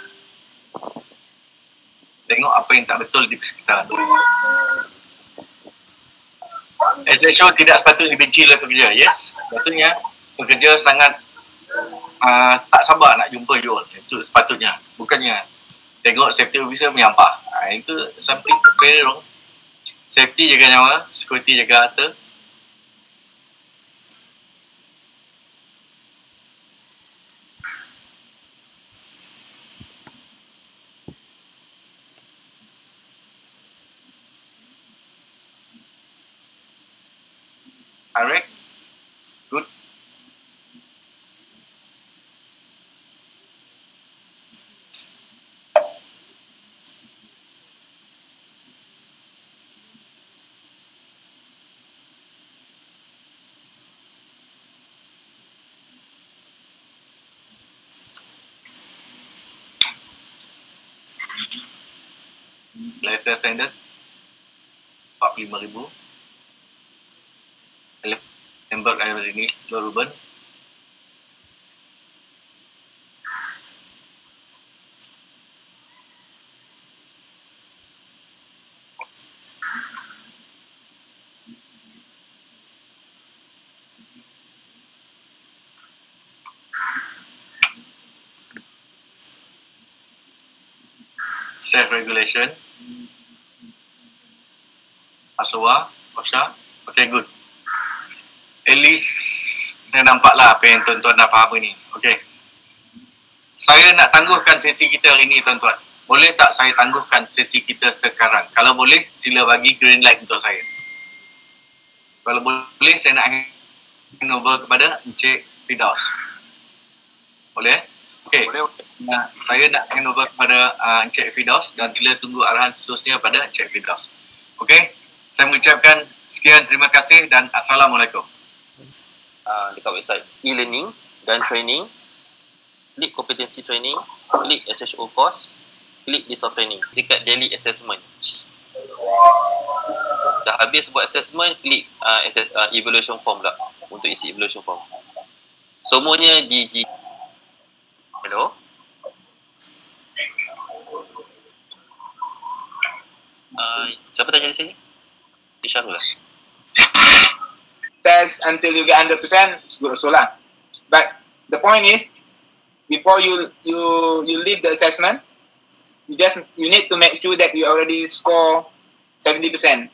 Tengok apa yang tak betul di persekitaran. SHO tidak sepatutnya dibenci oleh pekerja. Yes, sepatutnya pekerja sangat tak sabar nak jumpa you all. Itu sepatutnya. Bukannya tengok safety officer menyampah. Itu something very wrong. Safety jaga nyawa, security jaga harta. Alright, good. Letter standard 45,000. Lemberg ada sini, Ruben. Self-regulation. Aswa, Osha. Okay, good. At least saya nampaklah apa yang tuan-tuan dah faham ini. Okay. Saya nak tangguhkan sesi kita hari ini, tuan-tuan. Boleh tak saya tangguhkan sesi kita sekarang? Kalau boleh, sila bagi green light untuk saya. Kalau boleh, saya nak hand over kepada Encik Firdaus. Boleh? Okay. Saya nak hand over kepada Encik Firdaus dan bila tunggu arahan seterusnya pada Encik Firdaus. Okay? Saya mengucapkan sekian, terima kasih dan Assalamualaikum. Dekat website e-learning dan training, klik competency training, klik SHO course, klik list of training. Dekat daily assessment, dah habis buat assessment, klik evaluation form pula untuk isi evaluation form. Semuanya di Hello? Siapa tanya di sini? Syarul lah. Test until you get 100% is good also lah. But the point is, before you leave the assessment, you need to make sure that you already score 70%.